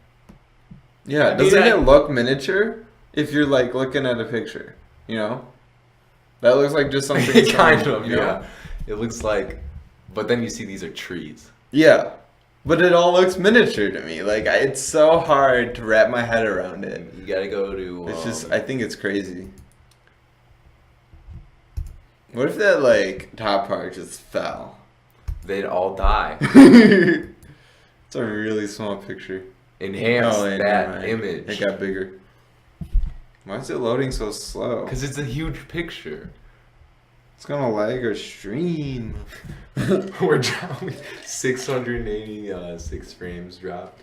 [SPEAKER 2] Yeah,
[SPEAKER 1] I mean,
[SPEAKER 2] doesn't
[SPEAKER 1] I-
[SPEAKER 2] it look miniature if you're looking at a picture? You know? That looks like just something.
[SPEAKER 1] Kind
[SPEAKER 2] someone,
[SPEAKER 1] of,
[SPEAKER 2] you know?
[SPEAKER 1] yeah. It looks but then you see these are trees.
[SPEAKER 2] Yeah. But it all looks miniature to me. It's so hard to wrap my head around it.
[SPEAKER 1] You gotta go to.
[SPEAKER 2] It's just, I think it's crazy. What if that, top part just fell?
[SPEAKER 1] They'd all die.
[SPEAKER 2] It's a really small picture.
[SPEAKER 1] Enhance
[SPEAKER 2] yeah, never
[SPEAKER 1] that
[SPEAKER 2] mind.
[SPEAKER 1] image.
[SPEAKER 2] It got bigger. Why is it loading so slow?
[SPEAKER 1] Because it's a huge picture.
[SPEAKER 2] It's gonna lag or stream.
[SPEAKER 1] We're dropping 686 frames dropped.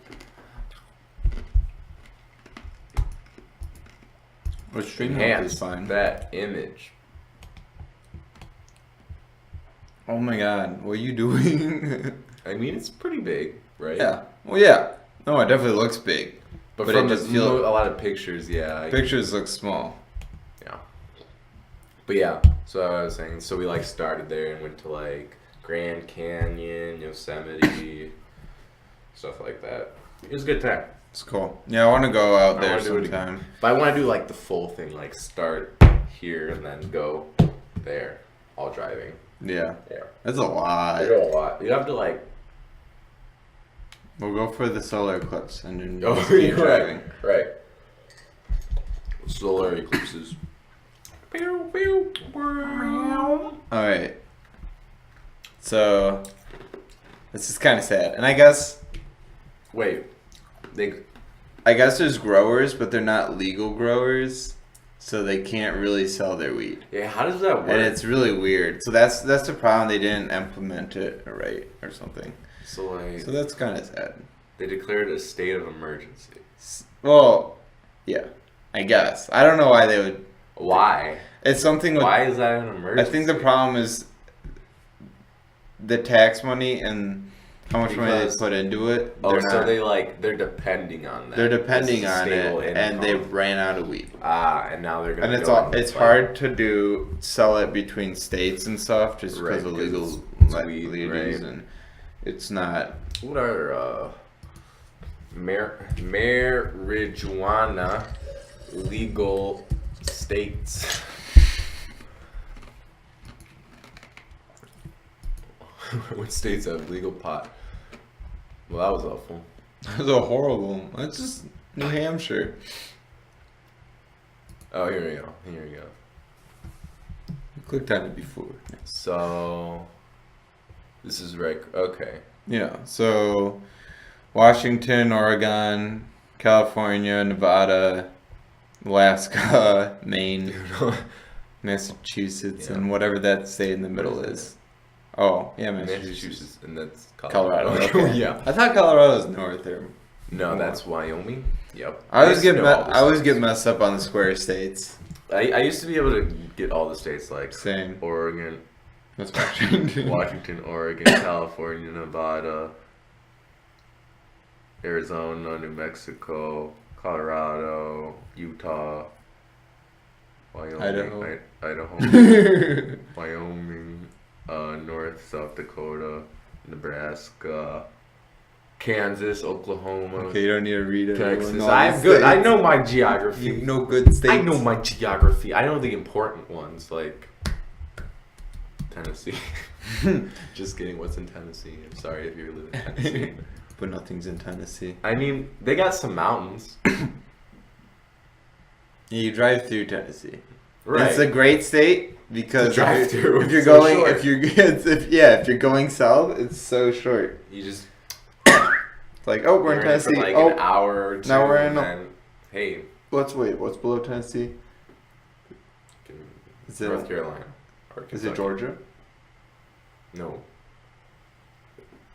[SPEAKER 2] Or stream is
[SPEAKER 1] Enhance
[SPEAKER 2] fine.
[SPEAKER 1] that image.
[SPEAKER 2] Oh my god, what are you doing?
[SPEAKER 1] I mean, it's pretty big, right?
[SPEAKER 2] Yeah. Well, yeah. No, it definitely looks big.
[SPEAKER 1] But,
[SPEAKER 2] But
[SPEAKER 1] from
[SPEAKER 2] it just feel-
[SPEAKER 1] a lot of pictures, yeah.
[SPEAKER 2] Pictures look small.
[SPEAKER 1] Yeah. But yeah, so I was saying, so we like started there and went to like Grand Canyon, Yosemite, stuff like that. It was a good time.
[SPEAKER 2] It's cool. Yeah, I want to go out
[SPEAKER 1] I
[SPEAKER 2] there
[SPEAKER 1] wanna do it
[SPEAKER 2] sometime.
[SPEAKER 1] But I want to do like the full thing, like start here and then go there, all driving.
[SPEAKER 2] Yeah.
[SPEAKER 1] Yeah.
[SPEAKER 2] That's a lot.
[SPEAKER 1] I go a lot. You have to like.
[SPEAKER 2] We'll go for the solar eclipse and then
[SPEAKER 1] Oh,
[SPEAKER 2] just keep
[SPEAKER 1] you're
[SPEAKER 2] driving.
[SPEAKER 1] right. Solar eclipses.
[SPEAKER 2] Alright. So, this is kind of sad. And I guess
[SPEAKER 1] Wait,
[SPEAKER 2] there's growers, but they're not legal growers. So they can't really sell their weed.
[SPEAKER 1] yeah. How does that work?
[SPEAKER 2] And it's really weird. So that's the problem. They didn't implement it right or something.
[SPEAKER 1] so like
[SPEAKER 2] So that's kind of sad.
[SPEAKER 1] they declared a state of emergency.
[SPEAKER 2] Well, yeah, I guess. I don't know why they would.
[SPEAKER 1] Why?
[SPEAKER 2] It's something with.
[SPEAKER 1] Why is that an emergency?
[SPEAKER 2] I think the problem is the tax money and how much money they
[SPEAKER 1] Because-
[SPEAKER 2] put into it.
[SPEAKER 1] Oh,
[SPEAKER 2] They're
[SPEAKER 1] so
[SPEAKER 2] not-
[SPEAKER 1] they're depending on that.
[SPEAKER 2] they're
[SPEAKER 1] This
[SPEAKER 2] depending
[SPEAKER 1] is
[SPEAKER 2] on it,
[SPEAKER 1] stable
[SPEAKER 2] and they
[SPEAKER 1] income.
[SPEAKER 2] ran out of weed.
[SPEAKER 1] And now they're gonna.
[SPEAKER 2] And it's
[SPEAKER 1] go
[SPEAKER 2] all
[SPEAKER 1] and,
[SPEAKER 2] it's
[SPEAKER 1] like,
[SPEAKER 2] hard to sell it between states and stuff just
[SPEAKER 1] Right,
[SPEAKER 2] because of
[SPEAKER 1] because
[SPEAKER 2] legal
[SPEAKER 1] it's
[SPEAKER 2] like,
[SPEAKER 1] weed,
[SPEAKER 2] legalities
[SPEAKER 1] right?
[SPEAKER 2] and it's not.
[SPEAKER 1] What are marijuana legal states? What states have legal pot? Well, that was awful.
[SPEAKER 2] That's a horrible. That's just New Hampshire.
[SPEAKER 1] Oh, here we go. Here we go.
[SPEAKER 2] You clicked on it before.
[SPEAKER 1] So, this is right. Okay.
[SPEAKER 2] Yeah. So, Washington, Oregon, California, Nevada, Alaska, Maine, Massachusetts,
[SPEAKER 1] Yeah.
[SPEAKER 2] and whatever that state in the middle
[SPEAKER 1] Where
[SPEAKER 2] is. Oh, yeah, Massachusetts.
[SPEAKER 1] Massachusetts, and that's
[SPEAKER 2] Colorado.
[SPEAKER 1] Colorado.
[SPEAKER 2] Okay.
[SPEAKER 1] Yeah.
[SPEAKER 2] I thought Colorado's north there.
[SPEAKER 1] No, that's Wyoming. Yep.
[SPEAKER 2] I always
[SPEAKER 1] used to know all the
[SPEAKER 2] I always
[SPEAKER 1] states.
[SPEAKER 2] get messed up on the square states.
[SPEAKER 1] I used to be able to get all the states like
[SPEAKER 2] Same.
[SPEAKER 1] Oregon,
[SPEAKER 2] That's Washington.
[SPEAKER 1] Washington, Oregon, California, Nevada, Arizona, New Mexico, Colorado, Utah, Wyoming,
[SPEAKER 2] Idaho.
[SPEAKER 1] Idaho, Wyoming, North, South Dakota, Nebraska, Kansas, Oklahoma,
[SPEAKER 2] Okay, you don't need to read it.
[SPEAKER 1] Texas.
[SPEAKER 2] All
[SPEAKER 1] I'm
[SPEAKER 2] these
[SPEAKER 1] good. I
[SPEAKER 2] states.
[SPEAKER 1] know my geography.
[SPEAKER 2] You know good states.
[SPEAKER 1] I know my geography. I know the important ones like Tennessee. Just kidding. What's in Tennessee? I'm sorry if you live in Tennessee.
[SPEAKER 2] But nothing's in Tennessee.
[SPEAKER 1] I mean, they got some mountains.
[SPEAKER 2] Yeah, you drive through Tennessee.
[SPEAKER 1] Right.
[SPEAKER 2] It's a great state because
[SPEAKER 1] To drive through,
[SPEAKER 2] if you're
[SPEAKER 1] it's so
[SPEAKER 2] going
[SPEAKER 1] short.
[SPEAKER 2] if you're going south, it's so short.
[SPEAKER 1] You just
[SPEAKER 2] It's like, oh, we're in
[SPEAKER 1] you're in for
[SPEAKER 2] Tennessee.
[SPEAKER 1] like
[SPEAKER 2] Oh,
[SPEAKER 1] an hour or two.
[SPEAKER 2] now we're in
[SPEAKER 1] and
[SPEAKER 2] a-
[SPEAKER 1] then, hey,
[SPEAKER 2] what's below Tennessee? Is it
[SPEAKER 1] North Carolina. Or
[SPEAKER 2] is it
[SPEAKER 1] Kentucky.
[SPEAKER 2] Georgia?
[SPEAKER 1] No.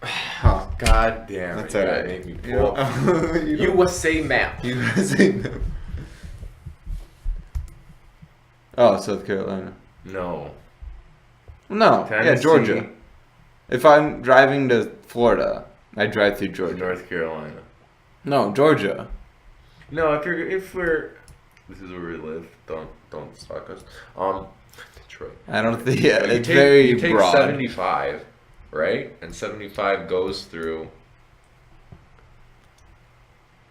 [SPEAKER 2] Huh.
[SPEAKER 1] God damn
[SPEAKER 2] That's
[SPEAKER 1] it. You gotta
[SPEAKER 2] alright.
[SPEAKER 1] make me
[SPEAKER 2] You
[SPEAKER 1] pull up
[SPEAKER 2] don't- you don't-
[SPEAKER 1] USA map.
[SPEAKER 2] USA. Oh, South Carolina.
[SPEAKER 1] No.
[SPEAKER 2] No, yeah,
[SPEAKER 1] Tennessee.
[SPEAKER 2] Georgia. If I'm driving to Florida, I drive through Georgia.
[SPEAKER 1] North Carolina.
[SPEAKER 2] No, Georgia.
[SPEAKER 1] No, if we're this is where we live. Don't stalk us. Detroit.
[SPEAKER 2] I don't think. Yeah,
[SPEAKER 1] You
[SPEAKER 2] it's
[SPEAKER 1] take-
[SPEAKER 2] very
[SPEAKER 1] you take
[SPEAKER 2] broad.
[SPEAKER 1] 75, right? And 75 goes through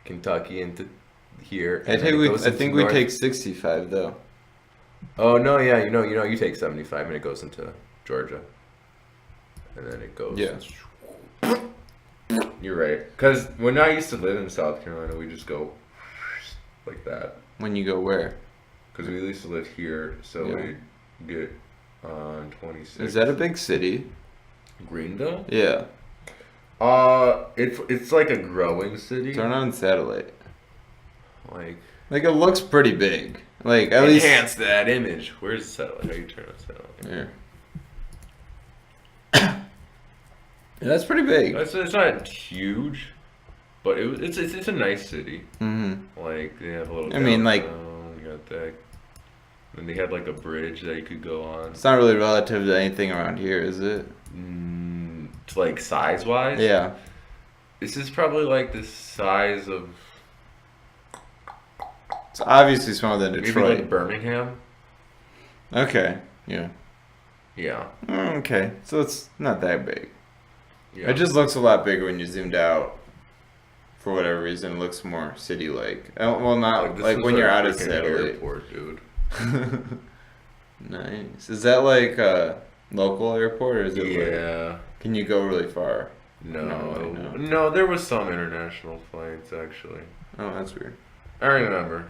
[SPEAKER 1] Kentucky into here.
[SPEAKER 2] I
[SPEAKER 1] and then
[SPEAKER 2] think
[SPEAKER 1] it
[SPEAKER 2] we.
[SPEAKER 1] goes
[SPEAKER 2] I
[SPEAKER 1] into
[SPEAKER 2] think we
[SPEAKER 1] North-
[SPEAKER 2] take 65 though.
[SPEAKER 1] Oh no, yeah, you take 75 and it goes into Georgia, and then it goes.
[SPEAKER 2] Yeah.
[SPEAKER 1] You're right. Because when I used to live in South Carolina, we just go like that.
[SPEAKER 2] When you go where?
[SPEAKER 1] Because we used to live here, so
[SPEAKER 2] Yeah.
[SPEAKER 1] we get on 26.
[SPEAKER 2] Is that a big city?
[SPEAKER 1] Greenville?
[SPEAKER 2] Yeah.
[SPEAKER 1] It's like a growing city.
[SPEAKER 2] Turn on satellite.
[SPEAKER 1] Like
[SPEAKER 2] Like it looks pretty big. Like at least.
[SPEAKER 1] enhance that image. Where's the satellite? How do you turn on satellite?
[SPEAKER 2] Yeah. Yeah, that's pretty big.
[SPEAKER 1] It's not huge, but it's a nice city.
[SPEAKER 2] hmm
[SPEAKER 1] Like they have a little.
[SPEAKER 2] I mean, like-
[SPEAKER 1] downtown, you got that
[SPEAKER 3] And they had like a bridge that you could go on.
[SPEAKER 2] It's not really relative to anything around here, is it?
[SPEAKER 3] To like size wise.
[SPEAKER 2] Yeah.
[SPEAKER 3] This is probably like the size of
[SPEAKER 2] It's obviously smaller than
[SPEAKER 3] maybe
[SPEAKER 2] Detroit.
[SPEAKER 3] like Birmingham.
[SPEAKER 2] Okay. Yeah.
[SPEAKER 3] Yeah.
[SPEAKER 2] Okay. So it's not that big.
[SPEAKER 3] Yeah.
[SPEAKER 2] It just looks a lot bigger when you zoomed out. For whatever reason, it looks more city-like. Well, not
[SPEAKER 3] this
[SPEAKER 2] like
[SPEAKER 3] is
[SPEAKER 2] when
[SPEAKER 3] a
[SPEAKER 2] you're out of
[SPEAKER 3] freaking
[SPEAKER 2] satellite.
[SPEAKER 3] airport, dude.
[SPEAKER 2] Nice. Is that like a local airport or is it? Like,
[SPEAKER 3] Yeah.
[SPEAKER 2] can you go really far?
[SPEAKER 3] No.
[SPEAKER 2] No.
[SPEAKER 3] No, there was some international flights actually.
[SPEAKER 2] Oh, that's weird.
[SPEAKER 3] I remember.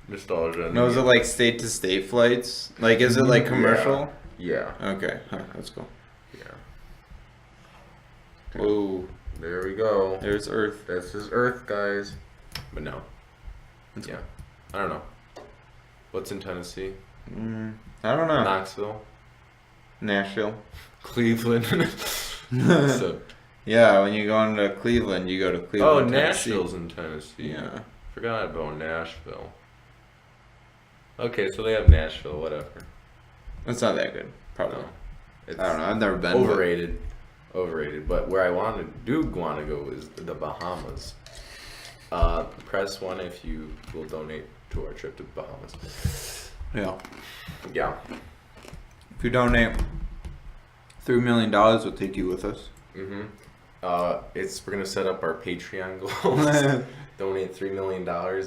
[SPEAKER 3] Nostalgia.
[SPEAKER 2] No, is it like state-to-state flights? Like, is it like commercial?
[SPEAKER 3] Yeah.
[SPEAKER 2] Okay, huh, that's cool.
[SPEAKER 3] Yeah.
[SPEAKER 2] Whoa,
[SPEAKER 3] There we go.
[SPEAKER 2] there's Earth.
[SPEAKER 3] This is Earth, guys.
[SPEAKER 1] But no.
[SPEAKER 2] That's
[SPEAKER 1] Yeah. I don't know. What's in Tennessee?
[SPEAKER 2] I don't know.
[SPEAKER 1] Knoxville?
[SPEAKER 2] Nashville.
[SPEAKER 1] Cleveland? So,
[SPEAKER 2] Yeah, when you go into Cleveland, you go to
[SPEAKER 1] oh,
[SPEAKER 2] Cleveland. Tennessee.
[SPEAKER 1] Nashville's in Tennessee.
[SPEAKER 2] Yeah.
[SPEAKER 1] Forgot about Nashville. Okay, so they have Nashville, whatever.
[SPEAKER 2] It's not that good, probably.
[SPEAKER 1] No. It's
[SPEAKER 2] I don't know. I've never been. but-
[SPEAKER 1] overrated. Overrated. But where I want to go is the Bahamas. Press one if you will donate to our trip to Bahamas.
[SPEAKER 2] Yeah.
[SPEAKER 1] Yeah.
[SPEAKER 2] If you donate $3 million, we'll take you with us.
[SPEAKER 1] Mm-hmm. We're gonna set up our Patreon goals. Donate $3 million,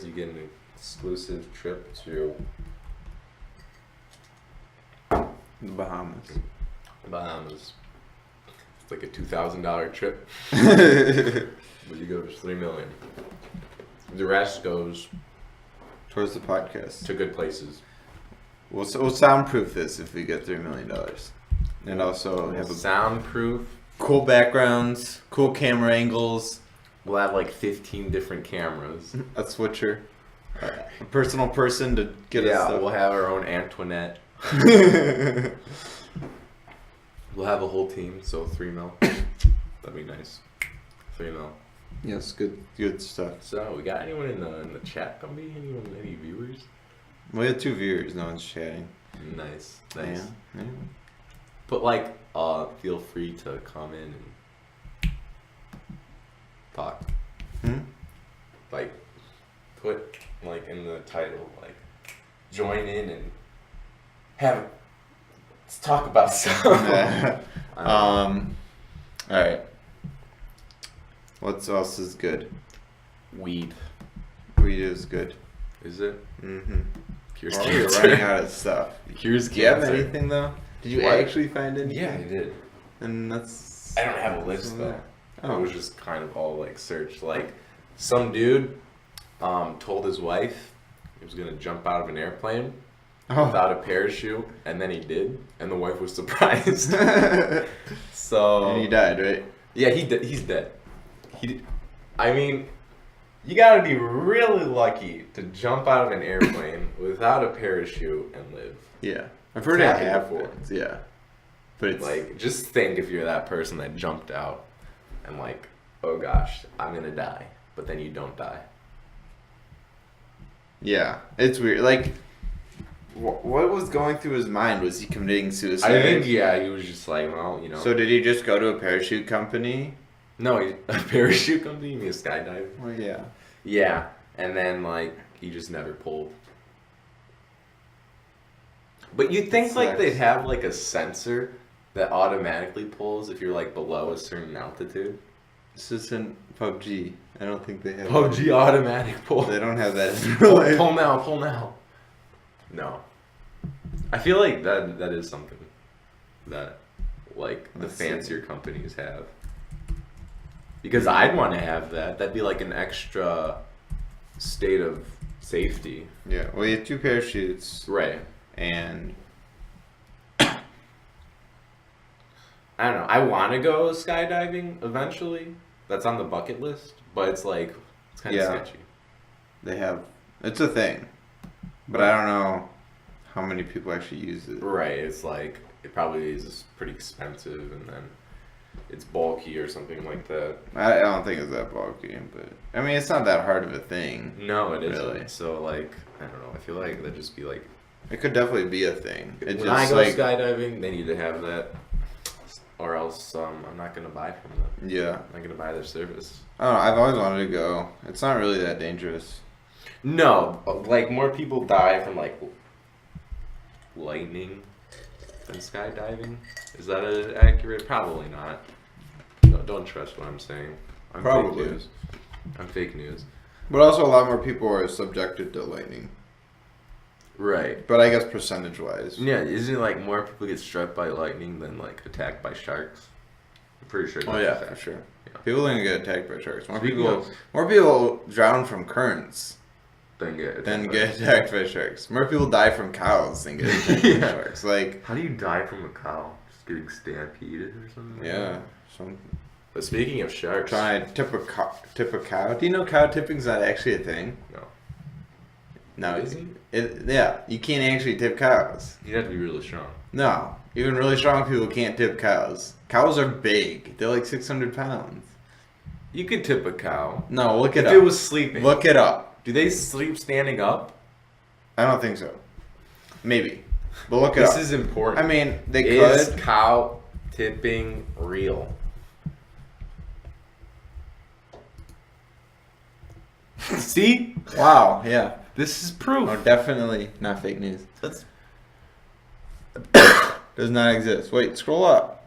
[SPEAKER 1] you get an exclusive trip to
[SPEAKER 2] The Bahamas.
[SPEAKER 1] the Bahamas. It's like a $2,000 trip, but you go to $3 million. The rest goes
[SPEAKER 2] Towards the podcast.
[SPEAKER 1] to good places.
[SPEAKER 2] We'll soundproof this if we get $3 million. And also have a
[SPEAKER 1] Soundproof.
[SPEAKER 2] cool backgrounds, cool camera angles,
[SPEAKER 1] We'll have like 15 different cameras.
[SPEAKER 2] a switcher, a personal person to get us
[SPEAKER 1] Yeah,
[SPEAKER 2] stuff.
[SPEAKER 1] we'll have our own Antoinette. We'll have a whole team, so 3 mil. That'd be nice. 3 mil.
[SPEAKER 2] Yes, good stuff.
[SPEAKER 1] So, we got anyone in the chat? Any viewers?
[SPEAKER 2] We had 2 viewers. No one's chatting.
[SPEAKER 1] Nice.
[SPEAKER 2] Yeah. Yeah.
[SPEAKER 1] But like, feel free to come in and talk. Like, put like in the title, like, join in and let's talk about something.
[SPEAKER 2] All right. What else is good?
[SPEAKER 1] Weed.
[SPEAKER 2] Weed is good.
[SPEAKER 1] Is it?
[SPEAKER 2] Mm-hmm.
[SPEAKER 1] Cures
[SPEAKER 2] Well, we're
[SPEAKER 1] cancer.
[SPEAKER 2] running out of stuff.
[SPEAKER 1] Cures
[SPEAKER 2] Do you have
[SPEAKER 1] cancer.
[SPEAKER 2] anything though? Did you
[SPEAKER 1] What?
[SPEAKER 2] actually find anything?
[SPEAKER 1] Yeah, I did.
[SPEAKER 2] And that's.
[SPEAKER 1] I don't have a list though.
[SPEAKER 2] Oh.
[SPEAKER 1] It was just kind of all like search. Like, some dude told his wife he was gonna jump out of an airplane without a parachute, and then he did, and the wife was surprised. So
[SPEAKER 2] And he died, right?
[SPEAKER 1] yeah, he's dead. I mean, you gotta be really lucky to jump out of an airplane without a parachute and live.
[SPEAKER 2] Yeah. I've heard it
[SPEAKER 1] Happened
[SPEAKER 2] happens.
[SPEAKER 1] before.
[SPEAKER 2] Yeah. But it's
[SPEAKER 1] Like, just think if you're that person that jumped out and like, oh gosh, I'm gonna die, but then you don't die.
[SPEAKER 2] yeah, it's weird. Like, what was going through his mind? Was he committing suicide?
[SPEAKER 1] I think he was just like, well,
[SPEAKER 2] So did he just go to a parachute company?
[SPEAKER 1] no, a parachute company, you mean a skydive?
[SPEAKER 2] Well, yeah.
[SPEAKER 1] Yeah, and then like he just never pulled. But you'd think like
[SPEAKER 2] Sucks.
[SPEAKER 1] they'd have like a sensor that automatically pulls if you're like below a certain altitude.
[SPEAKER 2] This isn't PUBG. I don't think they have.
[SPEAKER 1] PUBG automatic pull.
[SPEAKER 2] They don't have that in real life.
[SPEAKER 1] Pull now, pull now. No. I feel like that is something that like the
[SPEAKER 2] Let's see.
[SPEAKER 1] fancier companies have. Because I'd want to have that. That'd be like an extra state of safety.
[SPEAKER 2] Yeah. Well, you have 2 parachutes
[SPEAKER 1] Right.
[SPEAKER 2] and.
[SPEAKER 1] I don't know. I want to go skydiving eventually. That's on the bucket list, but it's like it's kind of
[SPEAKER 2] Yeah.
[SPEAKER 1] sketchy.
[SPEAKER 2] They have. It's a thing. But I don't know how many people actually use it.
[SPEAKER 1] Right. It's like it probably is pretty expensive, and then it's bulky or something like that.
[SPEAKER 2] I don't think it's that bulky, but I mean, it's not that hard of a thing.
[SPEAKER 1] No, it isn't.
[SPEAKER 2] Really?
[SPEAKER 1] So like I don't know. I feel like that'd just be like
[SPEAKER 2] It could definitely be a thing. It
[SPEAKER 3] When
[SPEAKER 2] just
[SPEAKER 3] I go
[SPEAKER 2] like
[SPEAKER 3] skydiving, they need to have that, or else I'm not gonna buy from them.
[SPEAKER 2] yeah.
[SPEAKER 3] I'm not gonna buy their service.
[SPEAKER 2] I don't know. I've always wanted to go. It's not really that dangerous.
[SPEAKER 3] No, like more people die from like lightning than skydiving. Is that accurate? Probably not. No, don't trust what I'm saying. I'm
[SPEAKER 2] Probably.
[SPEAKER 3] Fake news. I'm fake news.
[SPEAKER 2] But also, a lot more people are subjected to lightning.
[SPEAKER 3] Right.
[SPEAKER 2] But I guess percentage-wise.
[SPEAKER 3] Yeah, isn't it like more people get struck by lightning than like attacked by sharks? I'm pretty sure.
[SPEAKER 2] Oh
[SPEAKER 3] that's
[SPEAKER 2] yeah,
[SPEAKER 3] a
[SPEAKER 2] for
[SPEAKER 3] fact.
[SPEAKER 2] sure.
[SPEAKER 3] Yeah.
[SPEAKER 2] People don't get attacked by sharks.
[SPEAKER 3] People-
[SPEAKER 2] More people drown from currents
[SPEAKER 3] Then get attacked
[SPEAKER 2] than
[SPEAKER 3] by-
[SPEAKER 2] get attacked by sharks. More people die from cows than get attacked by
[SPEAKER 3] Yeah.
[SPEAKER 2] sharks. Like,
[SPEAKER 3] How do you die from a cow? Just getting stampeded or something?
[SPEAKER 2] yeah, some
[SPEAKER 3] But speaking of sharks,
[SPEAKER 2] trying to tip a cow. Do you know cow tipping's not actually a thing?
[SPEAKER 3] no,
[SPEAKER 2] No,
[SPEAKER 3] Isn't?
[SPEAKER 2] yeah, you can't actually tip cows.
[SPEAKER 3] you'd have to be really strong.
[SPEAKER 2] No, even really strong people can't tip cows. Cows are big. They're like 600 pounds.
[SPEAKER 3] You could tip a cow.
[SPEAKER 2] No, look it
[SPEAKER 3] If
[SPEAKER 2] up.
[SPEAKER 3] it was sleeping.
[SPEAKER 2] Look it up.
[SPEAKER 3] Do they sleep standing up?
[SPEAKER 2] I don't think so. Maybe, but look it
[SPEAKER 3] This
[SPEAKER 2] up.
[SPEAKER 3] is important.
[SPEAKER 2] I mean, they
[SPEAKER 3] Is
[SPEAKER 2] could.
[SPEAKER 3] cow tipping real? See?
[SPEAKER 2] Wow. Yeah.
[SPEAKER 3] This is proof.
[SPEAKER 2] Oh, definitely not fake news.
[SPEAKER 3] That's
[SPEAKER 2] Does not exist. Wait, scroll up.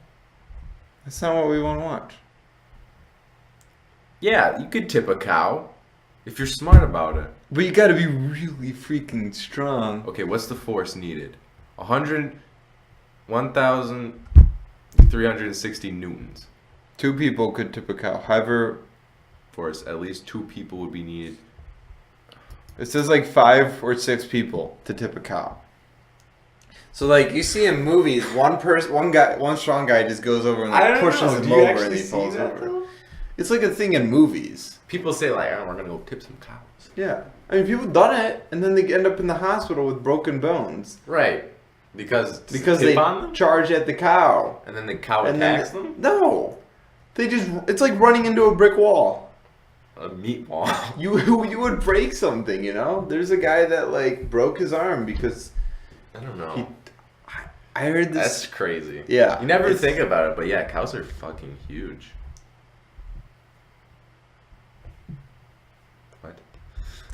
[SPEAKER 2] That's not what we want to watch.
[SPEAKER 3] yeah, you could tip a cow if you're smart about it.
[SPEAKER 2] But you got to be really freaking strong.
[SPEAKER 3] Okay, what's the force needed? 1,360 newtons.
[SPEAKER 2] 2 people could tip a cow. However,
[SPEAKER 3] Force, at least 2 people would be needed.
[SPEAKER 2] it says like 5 or 6 people to tip a cow. So like you see in movies, one strong guy just goes over and like pushes him over and he falls over. It's like a thing in movies.
[SPEAKER 3] People say like, oh, we're gonna go tip some cows.
[SPEAKER 2] Yeah, I mean people done it, and then they end up in the hospital with broken bones
[SPEAKER 3] Right. Because
[SPEAKER 2] because
[SPEAKER 3] tip
[SPEAKER 2] they
[SPEAKER 3] on them?
[SPEAKER 2] charge at the cow.
[SPEAKER 3] And then the cow
[SPEAKER 2] And
[SPEAKER 3] attacks
[SPEAKER 2] then
[SPEAKER 3] them?
[SPEAKER 2] no, it's like running into a brick wall.
[SPEAKER 3] A meatball.
[SPEAKER 2] You would break something, you know. There's a guy that like broke his arm because
[SPEAKER 3] I don't know.
[SPEAKER 2] he. I heard this.
[SPEAKER 3] That's crazy.
[SPEAKER 2] Yeah,
[SPEAKER 3] You never
[SPEAKER 2] it's-
[SPEAKER 3] think about it, but yeah, cows are fucking huge. What?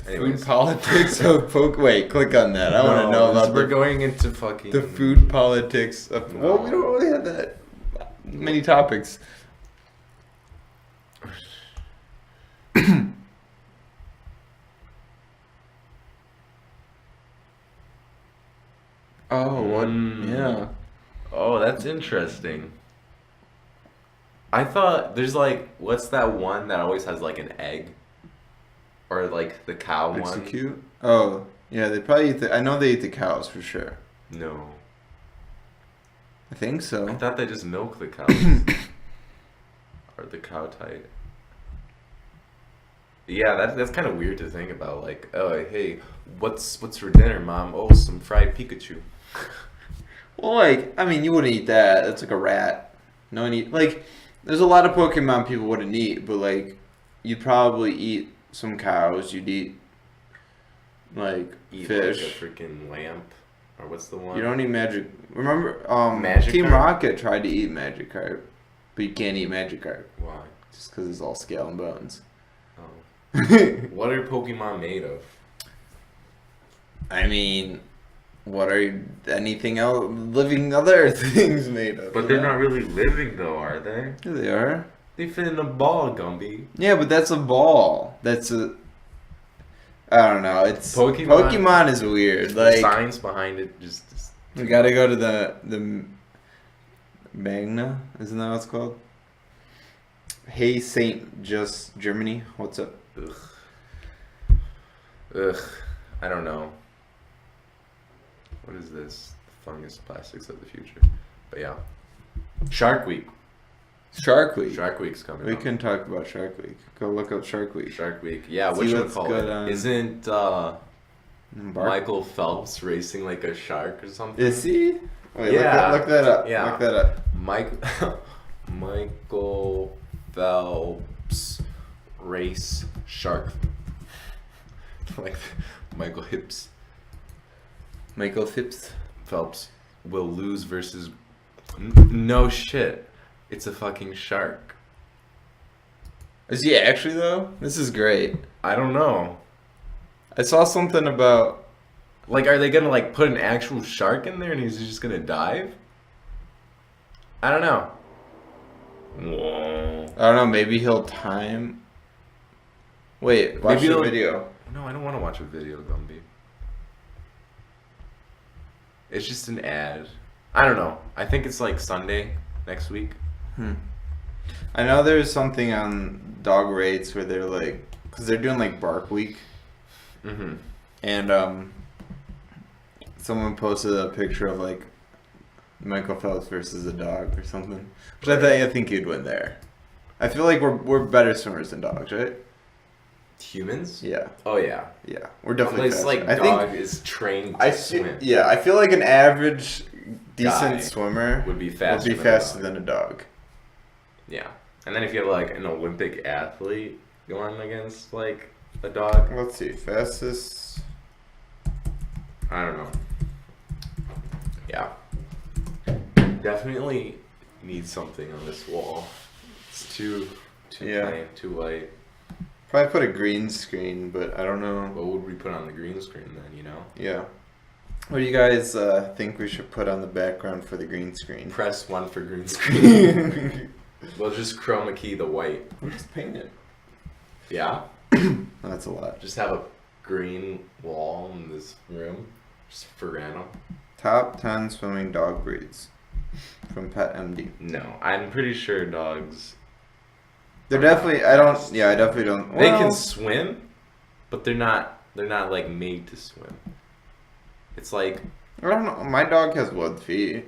[SPEAKER 2] Food politics of poke. Wait, click on that. I want to know about
[SPEAKER 3] We're
[SPEAKER 2] the,
[SPEAKER 3] going into fucking
[SPEAKER 2] the food politics of.
[SPEAKER 3] No.
[SPEAKER 2] Well, we don't really have that many topics. Oh, what? Yeah.
[SPEAKER 3] Oh, that's interesting. I thought there's like, what's that one that always has like an egg? Or like the cow one?
[SPEAKER 2] Execute? Oh, yeah. They probably eat I know they eat the cows for sure.
[SPEAKER 3] No.
[SPEAKER 2] I think
[SPEAKER 3] I
[SPEAKER 2] so.
[SPEAKER 3] thought they just milk the cows. Or the cow type. Yeah, that's kind of weird to think about. Like, oh, hey, what's for dinner, Mom? Oh, some fried Pikachu.
[SPEAKER 2] Well, like, I mean, you wouldn't eat that. That's like a rat. No one eat. Like, there's a lot of Pokemon people wouldn't eat, but like, you'd probably eat some cows. You'd eat like
[SPEAKER 3] Eat
[SPEAKER 2] fish.
[SPEAKER 3] like a freaking lamp, or what's the one?
[SPEAKER 2] You don't eat magic. Remember,
[SPEAKER 3] Magikarp?
[SPEAKER 2] Team Rocket tried to eat Magikarp, but you can't eat Magikarp
[SPEAKER 3] Why?
[SPEAKER 2] just because it's all scale and bones.
[SPEAKER 3] Oh. What are Pokemon made of?
[SPEAKER 2] I mean, what are anything else living other things made of?
[SPEAKER 3] But
[SPEAKER 2] you
[SPEAKER 3] they're
[SPEAKER 2] know?
[SPEAKER 3] not really living though, are they?
[SPEAKER 2] Yeah, they are.
[SPEAKER 3] They fit in a ball, Gumby.
[SPEAKER 2] Yeah, but that's a ball. That's a. I don't know. It's
[SPEAKER 3] Pokemon-
[SPEAKER 2] Pokemon is weird.
[SPEAKER 3] The
[SPEAKER 2] Like
[SPEAKER 3] science behind it just
[SPEAKER 2] we gotta go to the Magna. Isn't that what it's called? Hey Saint, just Germany. What's up?
[SPEAKER 3] ugh. I don't know. What is this? Fungus plastics of the future. But yeah. Shark Week.
[SPEAKER 2] Shark Week.
[SPEAKER 3] Shark Week's coming
[SPEAKER 2] We
[SPEAKER 3] up.
[SPEAKER 2] can talk about Shark Week. Go look up Shark Week.
[SPEAKER 3] Shark Week. Yeah,
[SPEAKER 2] See
[SPEAKER 3] what should we
[SPEAKER 2] what's
[SPEAKER 3] call
[SPEAKER 2] good
[SPEAKER 3] it?
[SPEAKER 2] on-
[SPEAKER 3] Isn't
[SPEAKER 2] Bark.
[SPEAKER 3] Michael Phelps racing like a shark or something?
[SPEAKER 2] Is he? Wait,
[SPEAKER 3] Yeah.
[SPEAKER 2] look that up.
[SPEAKER 3] Yeah.
[SPEAKER 2] Look that up.
[SPEAKER 3] Michael Phelps race shark. Like Michael Hips.
[SPEAKER 2] Michael Phipps.
[SPEAKER 3] Phelps will lose versus. No shit. It's a fucking shark.
[SPEAKER 2] Is he actually though? This is great.
[SPEAKER 3] I don't know.
[SPEAKER 2] I saw something about.
[SPEAKER 3] Like, are they gonna like put an actual shark in there and he's just gonna dive? I don't know. Whoa.
[SPEAKER 2] I don't know. Maybe he'll time. Wait, watch
[SPEAKER 3] Maybe
[SPEAKER 2] the
[SPEAKER 3] he'll-
[SPEAKER 2] video.
[SPEAKER 3] No, I don't want to watch a video, Gumby. It's just an ad. I don't know. I think it's like Sunday next week.
[SPEAKER 2] I know there's something on dog rates where they're like, because they're doing like Bark Week,
[SPEAKER 3] Mm-hmm.
[SPEAKER 2] and someone posted a picture of like Michael Phelps versus a dog or something, which I think you'd win there. I feel like we're better swimmers than dogs, right?
[SPEAKER 3] Humans?
[SPEAKER 2] Yeah,
[SPEAKER 3] Oh yeah.
[SPEAKER 2] yeah, we're definitely
[SPEAKER 3] It's
[SPEAKER 2] faster.
[SPEAKER 3] like
[SPEAKER 2] I
[SPEAKER 3] dog
[SPEAKER 2] think
[SPEAKER 3] is trained to
[SPEAKER 2] I see,
[SPEAKER 3] swim.
[SPEAKER 2] yeah, I feel like an average decent
[SPEAKER 3] Guy
[SPEAKER 2] swimmer
[SPEAKER 3] would be faster.
[SPEAKER 2] would be
[SPEAKER 3] than a
[SPEAKER 2] faster
[SPEAKER 3] dog.
[SPEAKER 2] than a dog.
[SPEAKER 3] Yeah. And then if you have like an Olympic athlete going against like a dog,
[SPEAKER 2] Let's see, fastest.
[SPEAKER 3] I don't know. Yeah. Definitely need something on this wall. It's too
[SPEAKER 2] Yeah.
[SPEAKER 3] plain, too white.
[SPEAKER 2] Probably put a green screen, but I don't know.
[SPEAKER 3] What would we put on the green screen then, you know?
[SPEAKER 2] Yeah. What do you guys think we should put on the background for the green screen?
[SPEAKER 3] Press 1 for green screen. We'll just chroma key the white.
[SPEAKER 2] We'll just paint it.
[SPEAKER 3] Yeah?
[SPEAKER 2] That's a lot.
[SPEAKER 3] Just have a green wall in this room. Just for random.
[SPEAKER 2] Top 10 swimming dog breeds from Pet MD.
[SPEAKER 3] No, I'm pretty sure dogs.
[SPEAKER 2] They're definitely. I definitely don't.
[SPEAKER 3] They
[SPEAKER 2] well,
[SPEAKER 3] can swim, but they're not like made to swim. It's like
[SPEAKER 2] I don't know. My dog has webbed feet.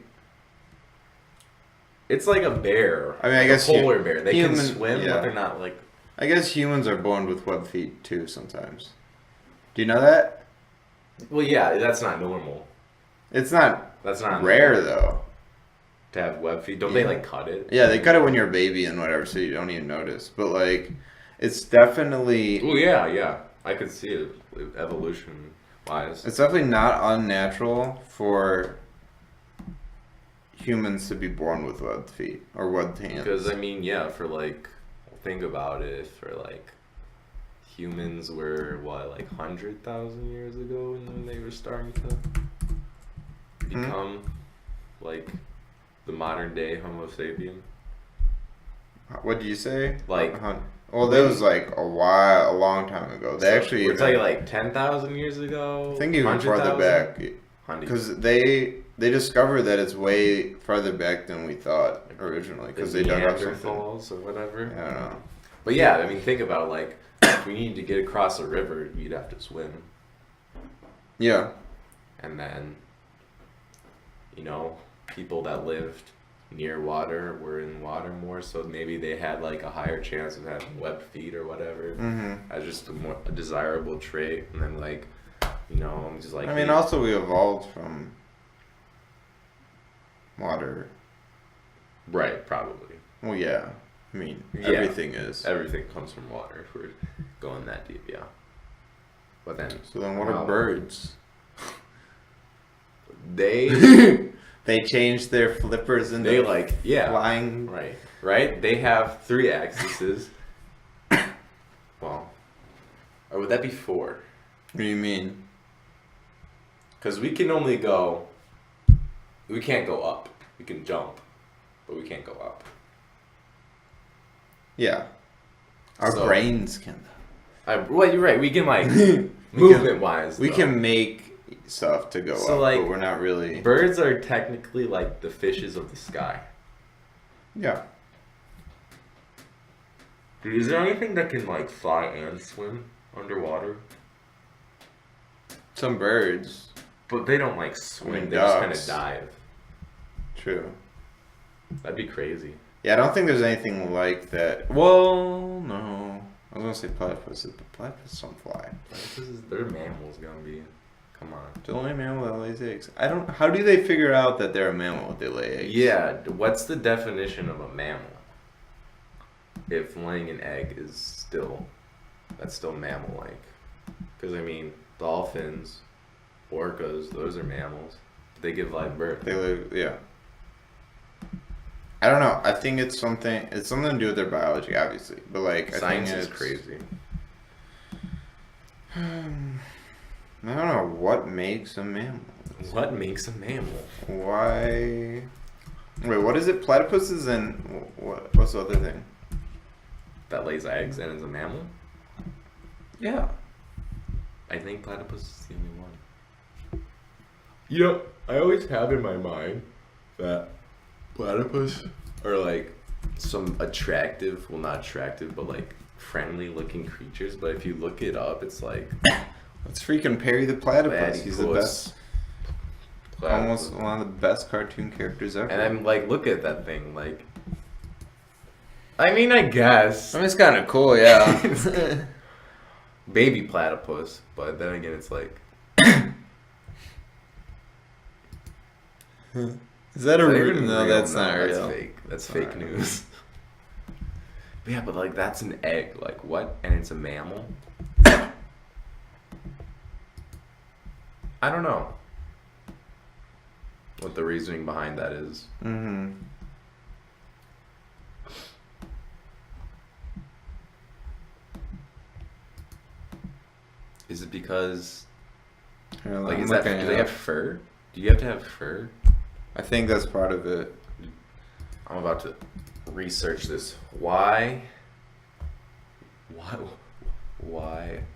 [SPEAKER 3] it's like a bear.
[SPEAKER 2] I mean, I
[SPEAKER 3] like
[SPEAKER 2] guess
[SPEAKER 3] a polar bear. They can
[SPEAKER 2] human-
[SPEAKER 3] swim,
[SPEAKER 2] yeah.
[SPEAKER 3] but they're not like.
[SPEAKER 2] I guess humans are born with webbed feet too sometimes. Do you know that?
[SPEAKER 3] Well, yeah, that's not normal.
[SPEAKER 2] It's not
[SPEAKER 3] That's not
[SPEAKER 2] rare
[SPEAKER 3] normal
[SPEAKER 2] though.
[SPEAKER 3] to have web feet. Don't they
[SPEAKER 2] Yeah.
[SPEAKER 3] like cut it?
[SPEAKER 2] Yeah, they cut it when you're a baby and whatever, so you don't even notice. But like, it's definitely.
[SPEAKER 3] Oh yeah, yeah. I could see it evolution wise.
[SPEAKER 2] It's definitely not unnatural for humans to be born with webbed feet or webbed hands.
[SPEAKER 3] Because I mean, yeah, for like, think about it. For like, humans were what, like 100,000 years ago, when they were starting to become like the modern day Homo sapien.
[SPEAKER 2] What did you say?
[SPEAKER 3] Like-
[SPEAKER 2] well, that was like a long time ago. They
[SPEAKER 3] So
[SPEAKER 2] actually.
[SPEAKER 3] we're talking like 10,000 years ago.
[SPEAKER 2] I think even farther
[SPEAKER 3] 100,000?
[SPEAKER 2] back,
[SPEAKER 3] 100.
[SPEAKER 2] because they discovered that it's way farther back than we thought originally, because they dug up something.
[SPEAKER 3] Neanderthals or whatever.
[SPEAKER 2] I don't know.
[SPEAKER 3] But yeah, I mean, think about it, like, if we needed to get across a river, you'd have to swim.
[SPEAKER 2] Yeah.
[SPEAKER 3] And then, you know, people that lived near water were in water more, so maybe they had like a higher chance of having webbed feet or whatever
[SPEAKER 2] hmm
[SPEAKER 3] as just a desirable trait. And then, like, you know, I'm just like,
[SPEAKER 2] I mean,
[SPEAKER 3] hey,
[SPEAKER 2] also we evolved from water.
[SPEAKER 3] right, probably.
[SPEAKER 2] Well, yeah. I mean,
[SPEAKER 3] Yeah.
[SPEAKER 2] everything is.
[SPEAKER 3] Everything comes from water if we're going that deep, yeah. But then,
[SPEAKER 2] So then, what are
[SPEAKER 3] Wow.
[SPEAKER 2] birds?
[SPEAKER 3] they,
[SPEAKER 2] They changed their flippers into
[SPEAKER 3] they like, yeah.
[SPEAKER 2] flying.
[SPEAKER 3] Right? They have 3 axes. Well, or would that be 4?
[SPEAKER 2] What do you mean?
[SPEAKER 3] Because we can only go. We can't go up. We can jump, but we can't go up.
[SPEAKER 2] Yeah. Our
[SPEAKER 3] So-
[SPEAKER 2] brains can.
[SPEAKER 3] Well, you're right. We can like
[SPEAKER 2] We
[SPEAKER 3] movement wise.
[SPEAKER 2] We can make stuff to go
[SPEAKER 3] So,
[SPEAKER 2] up,
[SPEAKER 3] like,
[SPEAKER 2] but we're not really.
[SPEAKER 3] Birds are technically like the fishes of the sky.
[SPEAKER 2] Yeah.
[SPEAKER 3] Dude, is there anything that can like fly and swim underwater?
[SPEAKER 2] Some birds.
[SPEAKER 3] But they don't like swim.
[SPEAKER 2] I mean,
[SPEAKER 3] They just kind
[SPEAKER 2] ducks.
[SPEAKER 3] of dive.
[SPEAKER 2] True.
[SPEAKER 3] That'd be crazy.
[SPEAKER 2] Yeah, I don't think there's anything like that. Well, no. I was gonna say platypuses, but platypuses don't fly.
[SPEAKER 3] They're mammals, gonna be. Come on.
[SPEAKER 2] It's the only mammal that lays eggs. I don't. How do they figure out that they're a mammal if they lay eggs?
[SPEAKER 3] Yeah, what's the definition of a mammal? If laying an egg is still, that's still mammal-like. Because I mean, dolphins Orcas, those are mammals. They give live birth.
[SPEAKER 2] They live, yeah. I don't know. I think it's something to do with their biology, obviously. But like,
[SPEAKER 3] Science
[SPEAKER 2] I
[SPEAKER 3] is
[SPEAKER 2] think
[SPEAKER 3] crazy.
[SPEAKER 2] I don't know what makes a mammal.
[SPEAKER 3] What makes a mammal?
[SPEAKER 2] Why? Wait, what is it? Platypuses and what's the other thing?
[SPEAKER 3] That lays eggs and is a mammal?
[SPEAKER 2] Yeah.
[SPEAKER 3] I think platypus is the only one. You know, I always have in my mind that platypus are like some attractive, well, not attractive, but like friendly looking creatures. But if you look it up, it's like
[SPEAKER 2] Let's freaking Perry the Platypus. He's the best.
[SPEAKER 3] platypus.
[SPEAKER 2] Almost one of the best cartoon characters ever.
[SPEAKER 3] And I'm like, look at that thing. Like, I mean, I guess
[SPEAKER 2] I mean, it's kind of cool, yeah.
[SPEAKER 3] baby platypus, but then again, it's like.
[SPEAKER 2] Is that a
[SPEAKER 3] Is that
[SPEAKER 2] real?
[SPEAKER 3] even
[SPEAKER 2] No,
[SPEAKER 3] real?
[SPEAKER 2] that's
[SPEAKER 3] No,
[SPEAKER 2] not
[SPEAKER 3] that's
[SPEAKER 2] real.
[SPEAKER 3] fake. That's
[SPEAKER 2] Not
[SPEAKER 3] fake
[SPEAKER 2] real.
[SPEAKER 3] news. But yeah, but like that's an egg. Like what? And it's a mammal. I don't know what the reasoning behind that is.
[SPEAKER 2] Mm-hmm.
[SPEAKER 3] Is it because
[SPEAKER 2] Here,
[SPEAKER 3] like
[SPEAKER 2] I'm
[SPEAKER 3] is that
[SPEAKER 2] looking
[SPEAKER 3] do
[SPEAKER 2] it
[SPEAKER 3] they
[SPEAKER 2] up.
[SPEAKER 3] have fur? Do you have to have fur?
[SPEAKER 2] I think that's part of it.
[SPEAKER 3] I'm about to research this. Why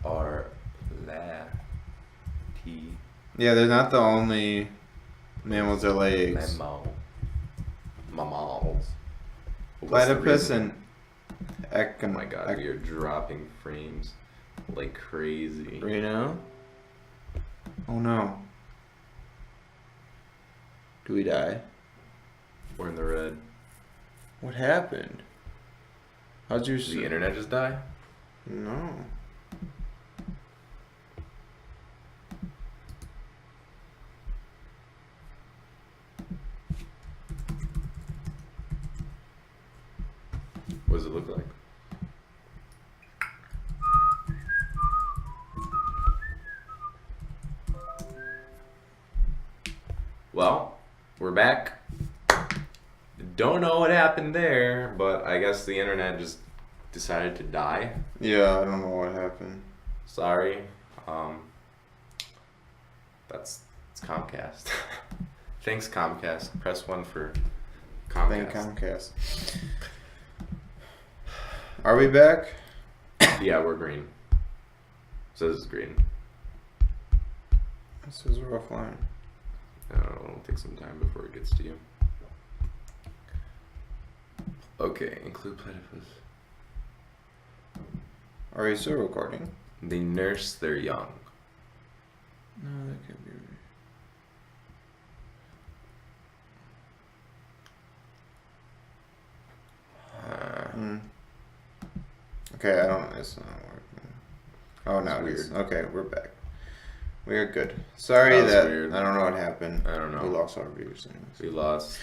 [SPEAKER 3] are
[SPEAKER 2] Yeah, they're not the only mammals that lay eggs.
[SPEAKER 3] mammals? What's the
[SPEAKER 2] Platypus
[SPEAKER 3] reason?
[SPEAKER 2] and
[SPEAKER 3] Oh my god, we are dropping frames like crazy.
[SPEAKER 2] Right now? Oh no. Do we die?
[SPEAKER 3] We're in the red.
[SPEAKER 2] What happened? How'd you
[SPEAKER 3] Did the internet just die?
[SPEAKER 2] No.
[SPEAKER 3] What does it look like? Well, we're back. Don't know what happened there, but I guess the internet just decided to die.
[SPEAKER 2] Yeah, I don't know what happened.
[SPEAKER 3] Sorry. It's Comcast. Thanks, Comcast. Press 1 for Comcast.
[SPEAKER 2] Thank Comcast. Are we back?
[SPEAKER 3] Yeah, we're green. Says it's green.
[SPEAKER 2] It says we're offline.
[SPEAKER 3] I don't know, it'll take some time before it gets to you. Okay, include platypus.
[SPEAKER 2] Are you still recording?
[SPEAKER 3] They nurse their young.
[SPEAKER 2] No, that can't be right. Okay, I don't. It's not working. Oh, now it
[SPEAKER 3] It's
[SPEAKER 2] is.
[SPEAKER 3] weird.
[SPEAKER 2] Okay, we're back. We're good. Sorry
[SPEAKER 3] That was
[SPEAKER 2] that
[SPEAKER 3] weird.
[SPEAKER 2] I don't know what happened.
[SPEAKER 3] I don't know.
[SPEAKER 2] We lost our viewers. anyways.
[SPEAKER 3] We lost.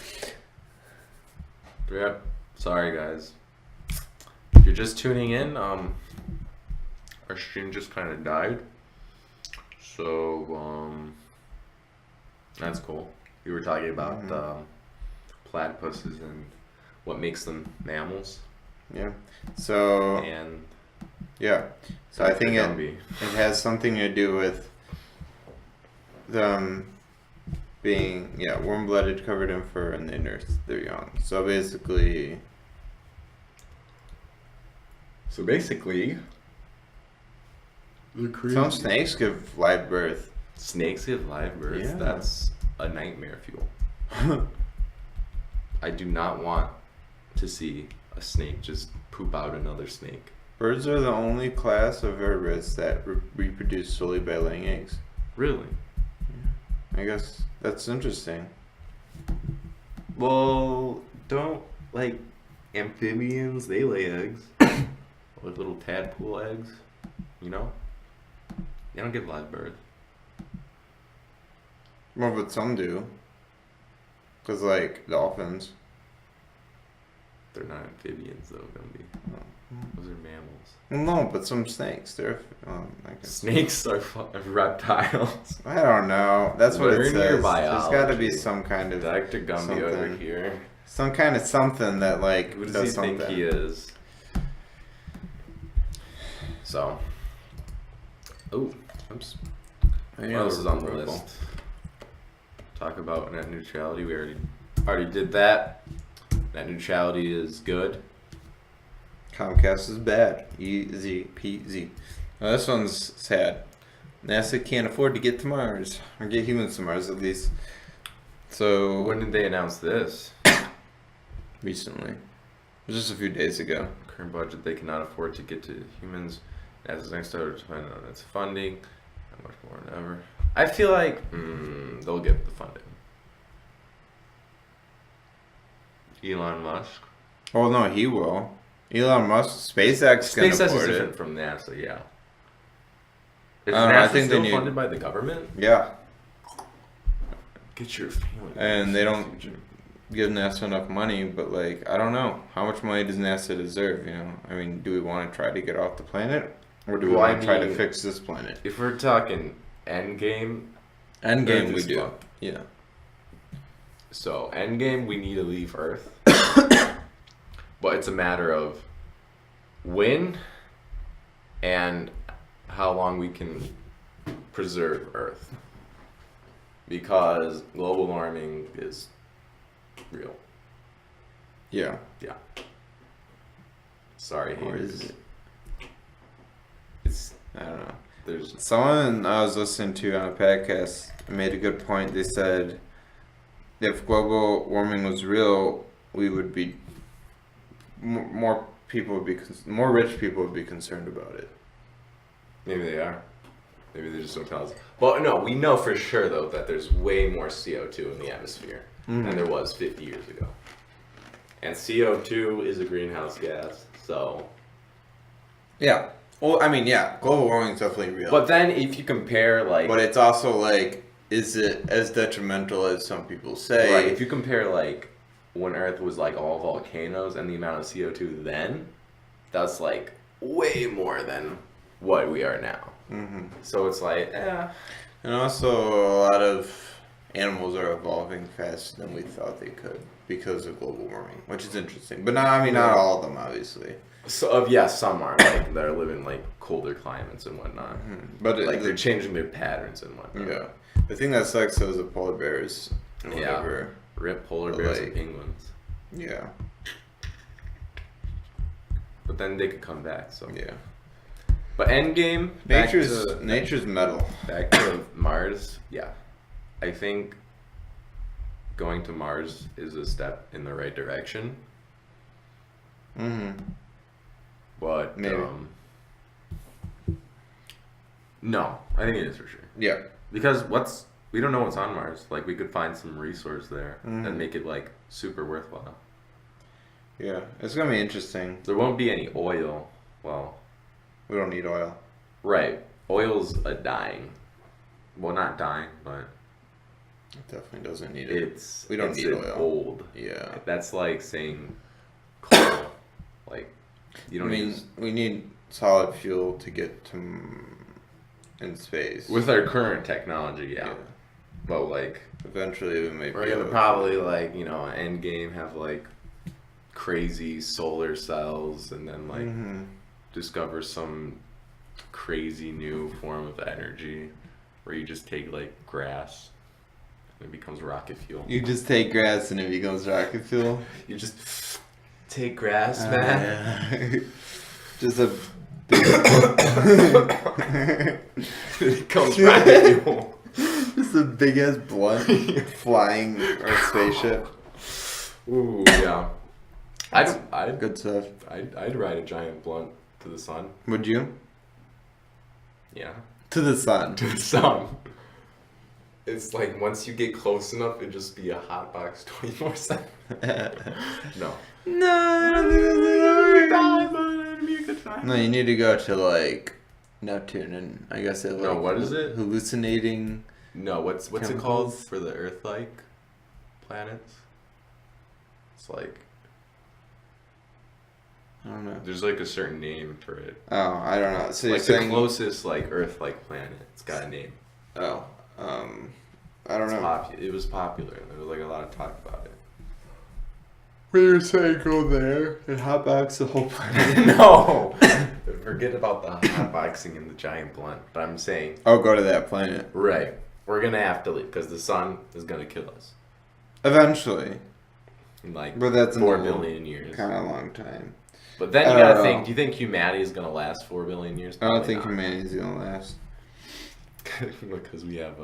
[SPEAKER 3] Yep. Sorry, guys. If you're just tuning in, our stream just kind of died. So, that's cool. We were talking about platypuses and what makes them mammals.
[SPEAKER 2] Yeah. So
[SPEAKER 3] And
[SPEAKER 2] yeah. So I think
[SPEAKER 3] Dr.
[SPEAKER 2] it
[SPEAKER 3] Gumby.
[SPEAKER 2] has something to do with them being warm-blooded, covered in fur, and they nurse their young. So basically, some snakes give live birth.
[SPEAKER 3] Snakes give live birth.
[SPEAKER 2] Yeah.
[SPEAKER 3] That's a nightmare fuel. I do not want to see a snake just poop out another snake.
[SPEAKER 2] Birds are the only class of vertebrates that reproduce solely by laying eggs.
[SPEAKER 3] Really?
[SPEAKER 2] I guess that's interesting.
[SPEAKER 3] Well, don't like amphibians, they lay eggs. Like little tadpole eggs, you know? They don't give live birth.
[SPEAKER 2] Well, but some do. Because, like, dolphins.
[SPEAKER 3] They're not amphibians though, Gumby. Those are mammals.
[SPEAKER 2] No, but some snakes. They're. I guess.
[SPEAKER 3] Snakes are reptiles.
[SPEAKER 2] I don't know. That's what it
[SPEAKER 3] Learn your
[SPEAKER 2] says. There's got to be
[SPEAKER 3] biology.
[SPEAKER 2] some kind of
[SPEAKER 3] Dr. Gumby over
[SPEAKER 2] something.
[SPEAKER 3] here.
[SPEAKER 2] some kind of something that like
[SPEAKER 3] Who does
[SPEAKER 2] does
[SPEAKER 3] he
[SPEAKER 2] something.
[SPEAKER 3] think he is? So. Oh, oops. What else is on the list? Talk about net neutrality. We already did that. Net neutrality is good.
[SPEAKER 2] Comcast is bad. Easy peasy. Now this one's sad. NASA can't afford to get to Mars, or get humans to Mars at least. So
[SPEAKER 3] When did they announce this?
[SPEAKER 2] recently, it was just a few days ago.
[SPEAKER 3] Current budget, they cannot afford to get to humans. NASA's next start depending on its funding. How much more than ever? I feel like they'll get the funding. Elon Musk.
[SPEAKER 2] Oh no, he will. Elon Musk, SpaceX can
[SPEAKER 3] SpaceX is
[SPEAKER 2] afford
[SPEAKER 3] different
[SPEAKER 2] it.
[SPEAKER 3] from NASA, yeah. Is
[SPEAKER 2] I don't know,
[SPEAKER 3] NASA
[SPEAKER 2] I think they
[SPEAKER 3] still
[SPEAKER 2] need-
[SPEAKER 3] funded by the government?
[SPEAKER 2] Yeah,
[SPEAKER 3] Get your feelings.
[SPEAKER 2] and they don't give NASA enough money, but like I don't know how much money does NASA deserve. You know, I mean, do we want to try to get off the planet, or do we
[SPEAKER 3] Well, I
[SPEAKER 2] want to try to
[SPEAKER 3] mean-
[SPEAKER 2] fix this planet?
[SPEAKER 3] If we're talking Endgame,
[SPEAKER 2] Endgame,
[SPEAKER 3] Earth
[SPEAKER 2] we
[SPEAKER 3] is
[SPEAKER 2] do.
[SPEAKER 3] fucked.
[SPEAKER 2] Yeah.
[SPEAKER 3] So Endgame, we need to leave Earth. But it's a matter of when and how long we can preserve Earth. Because global warming is real.
[SPEAKER 2] Yeah.
[SPEAKER 3] Yeah. Sorry,
[SPEAKER 2] Or
[SPEAKER 3] haters.
[SPEAKER 2] is it?
[SPEAKER 3] It's
[SPEAKER 2] I don't know.
[SPEAKER 3] there's
[SPEAKER 2] Someone I was listening to on a podcast made a good point. They said if global warming was real, we would be more people would be more rich people would be concerned about it.
[SPEAKER 3] maybe they are. Maybe they just don't tell us. Well, no, we know for sure though that there's way more CO2 in the atmosphere than there was 50 years ago. And CO2 is a greenhouse gas, so.
[SPEAKER 2] Yeah. Well, I mean, yeah, global warming is definitely real.
[SPEAKER 3] But then if you compare like,
[SPEAKER 2] But it's also like, is it as detrimental as some people say?
[SPEAKER 3] right, if you compare like when Earth was like all volcanoes and the amount of CO2 then, that's like way more than what we are now.
[SPEAKER 2] hmm
[SPEAKER 3] So it's like,
[SPEAKER 2] And also, a lot of animals are evolving faster than we thought they could because of global warming, which is interesting. But not, I mean, not all of them, obviously.
[SPEAKER 3] So yeah, some are like that are living like colder climates and whatnot.
[SPEAKER 2] But
[SPEAKER 3] Like they're changing their patterns and whatnot.
[SPEAKER 2] yeah, the thing that sucks is the polar bears and
[SPEAKER 3] Yeah.
[SPEAKER 2] whatever.
[SPEAKER 3] Rip polar
[SPEAKER 2] But,
[SPEAKER 3] bears
[SPEAKER 2] like-
[SPEAKER 3] and penguins.
[SPEAKER 2] Yeah,
[SPEAKER 3] But then they could come back. So
[SPEAKER 2] yeah.
[SPEAKER 3] But Endgame, back
[SPEAKER 2] Nature's metal.
[SPEAKER 3] back to Mars. Yeah, I think going to Mars is a step in the right direction.
[SPEAKER 2] Mm-hmm.
[SPEAKER 3] But
[SPEAKER 2] Maybe.
[SPEAKER 3] no, I think it is for sure.
[SPEAKER 2] Yeah.
[SPEAKER 3] Because we don't know what's on Mars. Like we could find some resource there and
[SPEAKER 2] Mhm.
[SPEAKER 3] make it like super worthwhile.
[SPEAKER 2] Yeah, it's gonna be interesting.
[SPEAKER 3] There won't be any oil. Well,
[SPEAKER 2] We don't need oil.
[SPEAKER 3] right. Oil's a dying. Well, not dying, but
[SPEAKER 2] It definitely doesn't need it. We don't
[SPEAKER 3] it's
[SPEAKER 2] need
[SPEAKER 3] an
[SPEAKER 2] oil.
[SPEAKER 3] Old.
[SPEAKER 2] Yeah.
[SPEAKER 3] That's like saying coal. Like you
[SPEAKER 2] I
[SPEAKER 3] don't
[SPEAKER 2] mean,
[SPEAKER 3] use
[SPEAKER 2] we need solid fuel to get to in space.
[SPEAKER 3] with our current technology, yeah. But like
[SPEAKER 2] Eventually, we may.
[SPEAKER 3] we're
[SPEAKER 2] be
[SPEAKER 3] gonna
[SPEAKER 2] able-
[SPEAKER 3] probably like Endgame have like crazy solar cells and then like
[SPEAKER 2] Mhm.
[SPEAKER 3] discover some crazy new form of energy where you just take like grass and it becomes rocket fuel.
[SPEAKER 2] You just take grass and it becomes rocket fuel.
[SPEAKER 3] You just take grass,
[SPEAKER 2] Ah,
[SPEAKER 3] man.
[SPEAKER 2] yeah. Just a.
[SPEAKER 3] It becomes rocket fuel.
[SPEAKER 2] Just a big ass blunt flying our spaceship.
[SPEAKER 3] Ooh, yeah. I'd
[SPEAKER 2] Good stuff.
[SPEAKER 3] I'd ride a giant blunt to the sun.
[SPEAKER 2] Would you?
[SPEAKER 3] Yeah.
[SPEAKER 2] To the sun.
[SPEAKER 3] To the sun. It's like once you get close enough, it'd just be a hot box 24/7. No.
[SPEAKER 2] No, you need to go to like Neptune and I guess it.
[SPEAKER 3] No,
[SPEAKER 2] like,
[SPEAKER 3] what is it?
[SPEAKER 2] Hallucinating.
[SPEAKER 3] No, what's it called
[SPEAKER 2] Chemicals?
[SPEAKER 3] for the Earth-like planets? It's like
[SPEAKER 2] I don't know.
[SPEAKER 3] There's like a certain name for it.
[SPEAKER 2] Oh, I don't know. So you're
[SPEAKER 3] Like the
[SPEAKER 2] saying
[SPEAKER 3] closest like Earth-like planet. It's got a name.
[SPEAKER 2] Oh, I don't know.
[SPEAKER 3] It was popular. There was like a lot of talk about it.
[SPEAKER 2] We're saying go there and hotbox the whole planet.
[SPEAKER 3] No! Forget about the hotboxing and the giant blunt. But I'm saying,
[SPEAKER 2] Oh, go to that planet.
[SPEAKER 3] right, we're gonna have to leave because the sun is gonna kill us
[SPEAKER 2] Eventually.
[SPEAKER 3] in like
[SPEAKER 2] But that's
[SPEAKER 3] 4
[SPEAKER 2] another
[SPEAKER 3] billion years.
[SPEAKER 2] Kind of long time.
[SPEAKER 3] But then you
[SPEAKER 2] I
[SPEAKER 3] gotta
[SPEAKER 2] don't
[SPEAKER 3] think,
[SPEAKER 2] know.
[SPEAKER 3] do you think humanity is gonna last 4 billion years?
[SPEAKER 2] I don't
[SPEAKER 3] Probably
[SPEAKER 2] think
[SPEAKER 3] not.
[SPEAKER 2] humanity's gonna last.
[SPEAKER 3] Because we have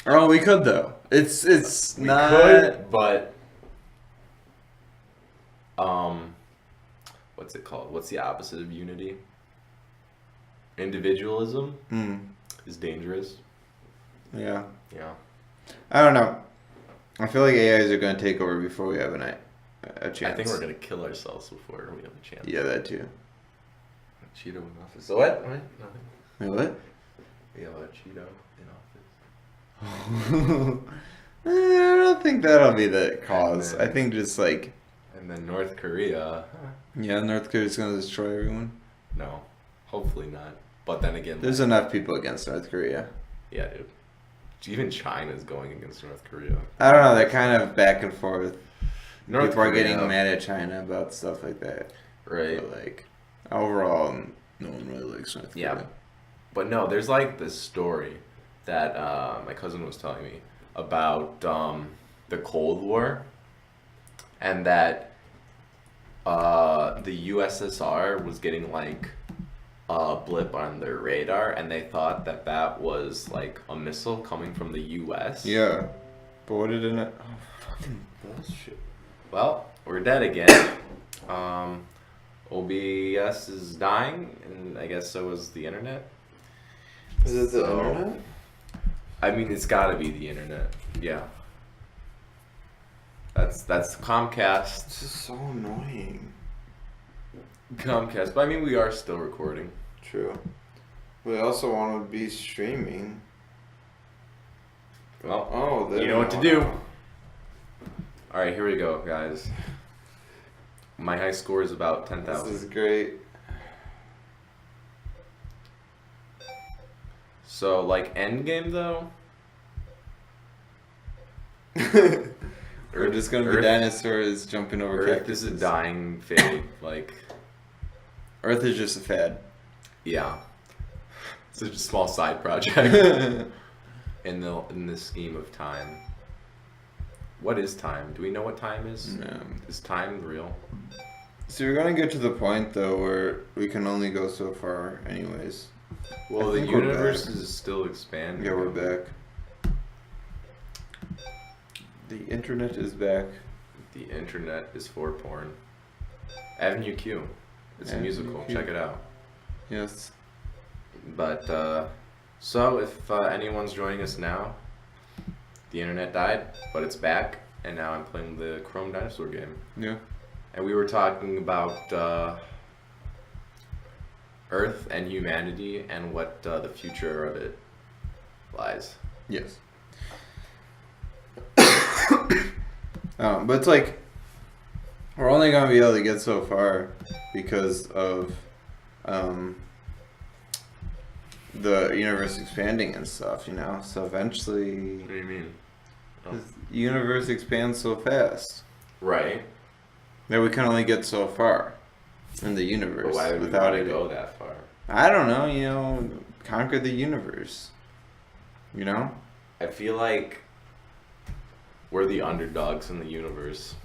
[SPEAKER 2] Oh, we could though. It's
[SPEAKER 3] we
[SPEAKER 2] not.
[SPEAKER 3] could, but what's it called? What's the opposite of unity? Individualism is dangerous.
[SPEAKER 2] Yeah.
[SPEAKER 3] Yeah.
[SPEAKER 2] I don't know. I feel like AIs are gonna take over before we have a chance.
[SPEAKER 3] I think we're gonna kill ourselves before we have a chance.
[SPEAKER 2] Yeah, that too.
[SPEAKER 3] Cheeto in office. So what? What? Nothing.
[SPEAKER 2] Wait, what?
[SPEAKER 3] We have a Cheeto in office.
[SPEAKER 2] I don't think that'll be the cause.
[SPEAKER 3] And then-
[SPEAKER 2] I think just like,
[SPEAKER 3] And then North Korea.
[SPEAKER 2] yeah, North Korea's gonna destroy everyone.
[SPEAKER 3] No, hopefully not. But then again,
[SPEAKER 2] There's enough people against North Korea.
[SPEAKER 3] yeah, dude. Even China's going against North Korea.
[SPEAKER 2] I don't know. They're kind of back and forth.
[SPEAKER 3] North
[SPEAKER 2] People are
[SPEAKER 3] Korea,
[SPEAKER 2] getting mad at China about stuff like that.
[SPEAKER 3] right?
[SPEAKER 2] But like, overall, no one really likes North Korea.
[SPEAKER 3] Yeah. But no, there's like this story that my cousin was telling me about the Cold War, and that the USSR was getting like a blip on their radar, and they thought that that was like a missile coming from the US.
[SPEAKER 2] Yeah. But what did it? Oh, fucking bullshit.
[SPEAKER 3] Well, we're dead again. OBS is dying, and I guess so is the internet.
[SPEAKER 2] Is it the
[SPEAKER 3] So-
[SPEAKER 2] internet?
[SPEAKER 3] I mean, it's got to be the internet. Yeah. That's Comcast.
[SPEAKER 2] This is so annoying.
[SPEAKER 3] Comcast, but I mean, we are still recording.
[SPEAKER 2] True. We also want to be streaming.
[SPEAKER 3] Well,
[SPEAKER 2] Oh, they
[SPEAKER 3] you know what to do. All right, here we go, guys. My high score is about
[SPEAKER 2] This
[SPEAKER 3] 10,000.
[SPEAKER 2] is great.
[SPEAKER 3] So, like Endgame though.
[SPEAKER 2] We're just gonna be
[SPEAKER 3] Earth-
[SPEAKER 2] dinosaurs jumping over
[SPEAKER 3] Earth
[SPEAKER 2] cactuses.
[SPEAKER 3] is a dying fate. Like,
[SPEAKER 2] Earth is just a fad.
[SPEAKER 3] yeah, it's a small side project in the scheme of time. What is time? Do we know what time is? Is time real?
[SPEAKER 2] So we're gonna get to the point though where we can only go so far, anyways.
[SPEAKER 3] Well,
[SPEAKER 2] I
[SPEAKER 3] the
[SPEAKER 2] think we're
[SPEAKER 3] universe
[SPEAKER 2] back.
[SPEAKER 3] is still expanding.
[SPEAKER 2] Yeah, we're back. The internet is back.
[SPEAKER 3] The internet is for porn. Avenue Q. It's a
[SPEAKER 2] Avenue
[SPEAKER 3] musical.
[SPEAKER 2] Q.
[SPEAKER 3] Check it out.
[SPEAKER 2] Yes.
[SPEAKER 3] But so if anyone's joining us now, the internet died, but it's back, and now I'm playing the Chrome Dinosaur game.
[SPEAKER 2] Yeah.
[SPEAKER 3] And we were talking about Earth and humanity and what the future of it lies.
[SPEAKER 2] Yes. But it's like we're only gonna be able to get so far because of the universe expanding and stuff, you know. So eventually,
[SPEAKER 3] What do you mean?
[SPEAKER 2] the universe expands so fast
[SPEAKER 3] Right.
[SPEAKER 2] that we can only get so far in the
[SPEAKER 3] But
[SPEAKER 2] universe
[SPEAKER 3] why would we
[SPEAKER 2] without
[SPEAKER 3] want to
[SPEAKER 2] it.
[SPEAKER 3] go that far?
[SPEAKER 2] I don't know, you know, conquer the universe. You know?
[SPEAKER 3] I feel like we're the underdogs in the universe.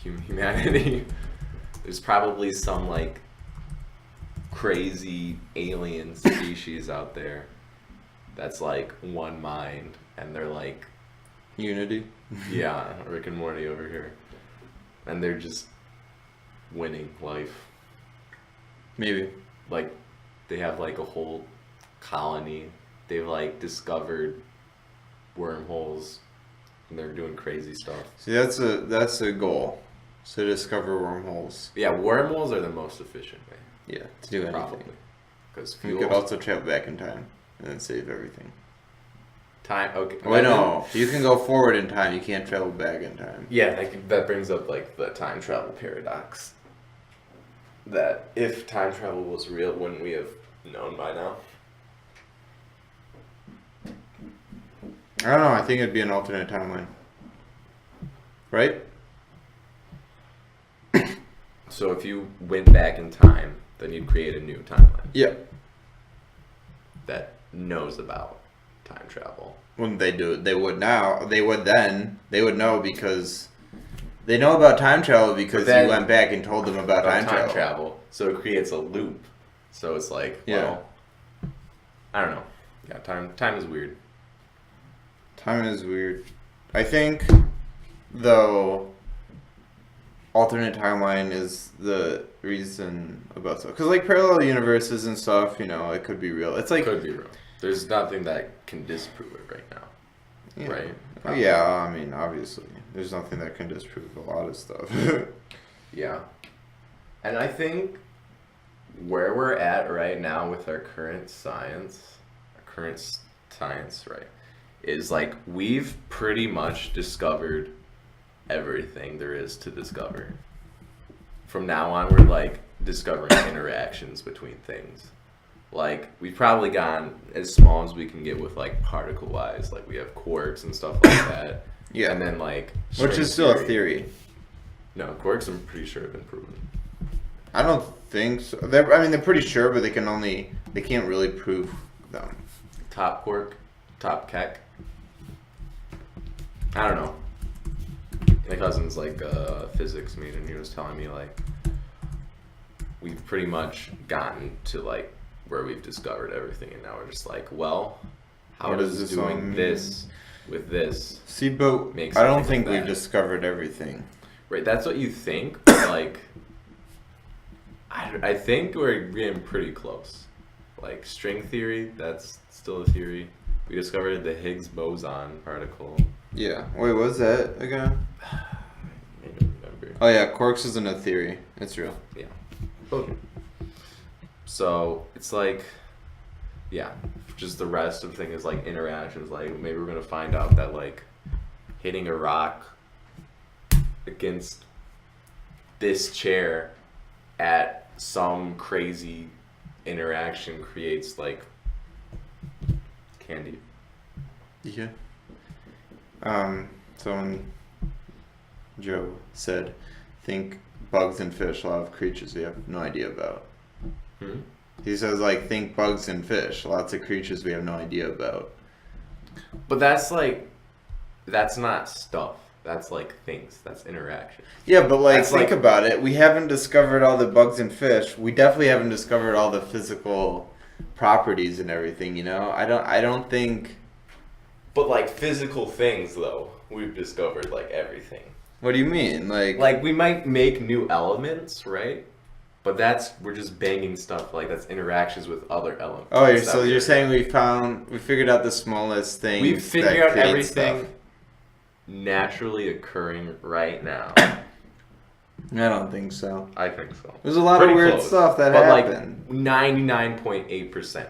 [SPEAKER 3] Humanity. There's probably some like crazy alien species out there that's like one mind, and they're like,
[SPEAKER 2] Unity.
[SPEAKER 3] yeah, Rick and Morty over here, and they're just winning life.
[SPEAKER 2] Maybe.
[SPEAKER 3] Like they have like a whole colony. They've like discovered wormholes, and they're doing crazy stuff.
[SPEAKER 2] See, that's a goal. So discover wormholes.
[SPEAKER 3] Yeah, wormholes are the most efficient way,
[SPEAKER 2] Yeah, to do anything.
[SPEAKER 3] probably, because
[SPEAKER 2] We
[SPEAKER 3] fuel.
[SPEAKER 2] could also travel back in time and then save everything.
[SPEAKER 3] Time. Okay.
[SPEAKER 2] Wait, no. You can go forward in time. You can't travel back in time.
[SPEAKER 3] Yeah, that brings up like the time travel paradox. That if time travel was real, wouldn't we have known by now?
[SPEAKER 2] I don't know. I think it'd be an alternate timeline. Right?
[SPEAKER 3] So if you went back in time, then you'd create a new timeline
[SPEAKER 2] Yeah.
[SPEAKER 3] that knows about time travel.
[SPEAKER 2] When they do it, they would now. They would then. They would know because they know about time travel because
[SPEAKER 3] But then-
[SPEAKER 2] you went back and told them about time travel.
[SPEAKER 3] So it creates a loop. So it's like, well, I don't know. Yeah, time is weird.
[SPEAKER 2] Time is weird. I think, though, alternate timeline is the reason about stuff. Because, like, parallel universes and stuff, you know, it could be real. It's like...
[SPEAKER 3] Could be real. There's nothing that can disprove it right now.
[SPEAKER 2] Yeah.
[SPEAKER 3] Right?
[SPEAKER 2] Yeah, I mean, obviously. There's nothing that can disprove a lot of stuff.
[SPEAKER 3] Yeah. And I think where we're at right now with our current science, right, is like we've pretty much discovered everything there is to discover. From now on, we're like discovering interactions between things. Like we've probably gone as small as we can get with like particle wise, like we have quarks and stuff like that.
[SPEAKER 2] Yeah.
[SPEAKER 3] And then like
[SPEAKER 2] Which
[SPEAKER 3] string
[SPEAKER 2] is still a theory.
[SPEAKER 3] No, quarks I'm pretty sure have been proven.
[SPEAKER 2] I don't think so. They're pretty sure, but they can't really prove them.
[SPEAKER 3] Top quark, top keck. I don't know. My cousin's like a physics major, and he was telling me like we've pretty much gotten to like where we've discovered everything, and now we're just like, well, how
[SPEAKER 2] What
[SPEAKER 3] does
[SPEAKER 2] does this all
[SPEAKER 3] doing
[SPEAKER 2] mean?
[SPEAKER 3] this with this?
[SPEAKER 2] See, but
[SPEAKER 3] Make
[SPEAKER 2] I don't
[SPEAKER 3] something
[SPEAKER 2] think
[SPEAKER 3] like
[SPEAKER 2] we've
[SPEAKER 3] that.
[SPEAKER 2] discovered everything.
[SPEAKER 3] Right, that's what you think, but like I think we're getting pretty close. Like string theory, that's still a theory. We discovered the Higgs boson particle.
[SPEAKER 2] Yeah. Wait, what was that again?
[SPEAKER 3] I don't remember.
[SPEAKER 2] Oh yeah, quarks isn't a theory. It's real.
[SPEAKER 3] Yeah. Okay. So it's like, yeah, just the rest of the thing is like interactions. Like maybe we're gonna find out that like hitting a rock against this chair at some crazy interaction creates like candy.
[SPEAKER 2] Yeah. Someone, Joe said, think bugs and fish, a lot of creatures we have no idea about.
[SPEAKER 3] Hmm?
[SPEAKER 2] He says, like, think bugs and fish, lots of creatures we have no idea about.
[SPEAKER 3] But that's like, that's not stuff. That's like things. That's interaction.
[SPEAKER 2] Yeah, but like,
[SPEAKER 3] That's
[SPEAKER 2] think
[SPEAKER 3] like-
[SPEAKER 2] about it. We haven't discovered all the bugs and fish. We definitely haven't discovered all the physical properties and everything. You know, I don't think.
[SPEAKER 3] But like physical things, though, we've discovered like everything.
[SPEAKER 2] What do you mean,
[SPEAKER 3] Like we might make new elements, right? But we're just banging stuff. Like that's interactions with other elements.
[SPEAKER 2] Oh,
[SPEAKER 3] That's
[SPEAKER 2] so
[SPEAKER 3] not
[SPEAKER 2] you're
[SPEAKER 3] weird.
[SPEAKER 2] saying we figured out the smallest thing.
[SPEAKER 3] We figured out
[SPEAKER 2] create
[SPEAKER 3] everything
[SPEAKER 2] stuff.
[SPEAKER 3] naturally occurring right now.
[SPEAKER 2] I don't think so.
[SPEAKER 3] I think so.
[SPEAKER 2] There's a lot
[SPEAKER 3] Pretty
[SPEAKER 2] of weird
[SPEAKER 3] close.
[SPEAKER 2] stuff that
[SPEAKER 3] but
[SPEAKER 2] happened.
[SPEAKER 3] like 99.8%.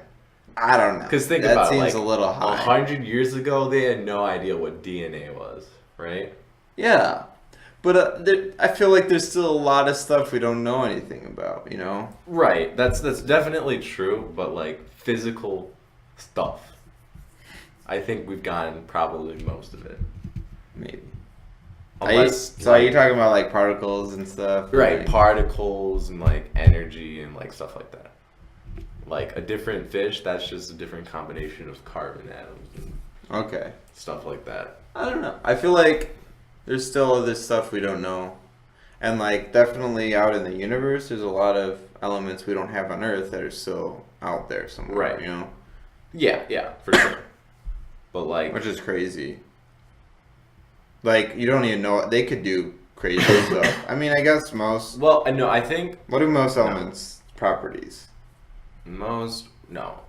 [SPEAKER 2] I don't know.
[SPEAKER 3] Because think
[SPEAKER 2] that
[SPEAKER 3] about
[SPEAKER 2] seems
[SPEAKER 3] it, like
[SPEAKER 2] a little high.
[SPEAKER 3] 100 years ago, they had no idea what DNA was, right?
[SPEAKER 2] Yeah, but I feel like there's still a lot of stuff we don't know anything about. You know?
[SPEAKER 3] Right. That's definitely true. But like physical stuff, I think we've gotten probably most of it.
[SPEAKER 2] Maybe.
[SPEAKER 3] Unless,
[SPEAKER 2] So are you talking about like particles and stuff?
[SPEAKER 3] right,
[SPEAKER 2] Like-
[SPEAKER 3] particles and like energy and like stuff like that. Like a different fish, that's just a different combination of carbon atoms and
[SPEAKER 2] Okay.
[SPEAKER 3] stuff like that.
[SPEAKER 2] I don't know. I feel like there's still other stuff we don't know. And like definitely out in the universe there's a lot of elements we don't have on Earth that are still out there somewhere.
[SPEAKER 3] Right.
[SPEAKER 2] You know?
[SPEAKER 3] Yeah, for sure. But like,
[SPEAKER 2] Which is crazy. Like you don't even know they could do crazy stuff. I mean I guess most
[SPEAKER 3] well, I know. I think
[SPEAKER 2] what do most elements properties?
[SPEAKER 3] no.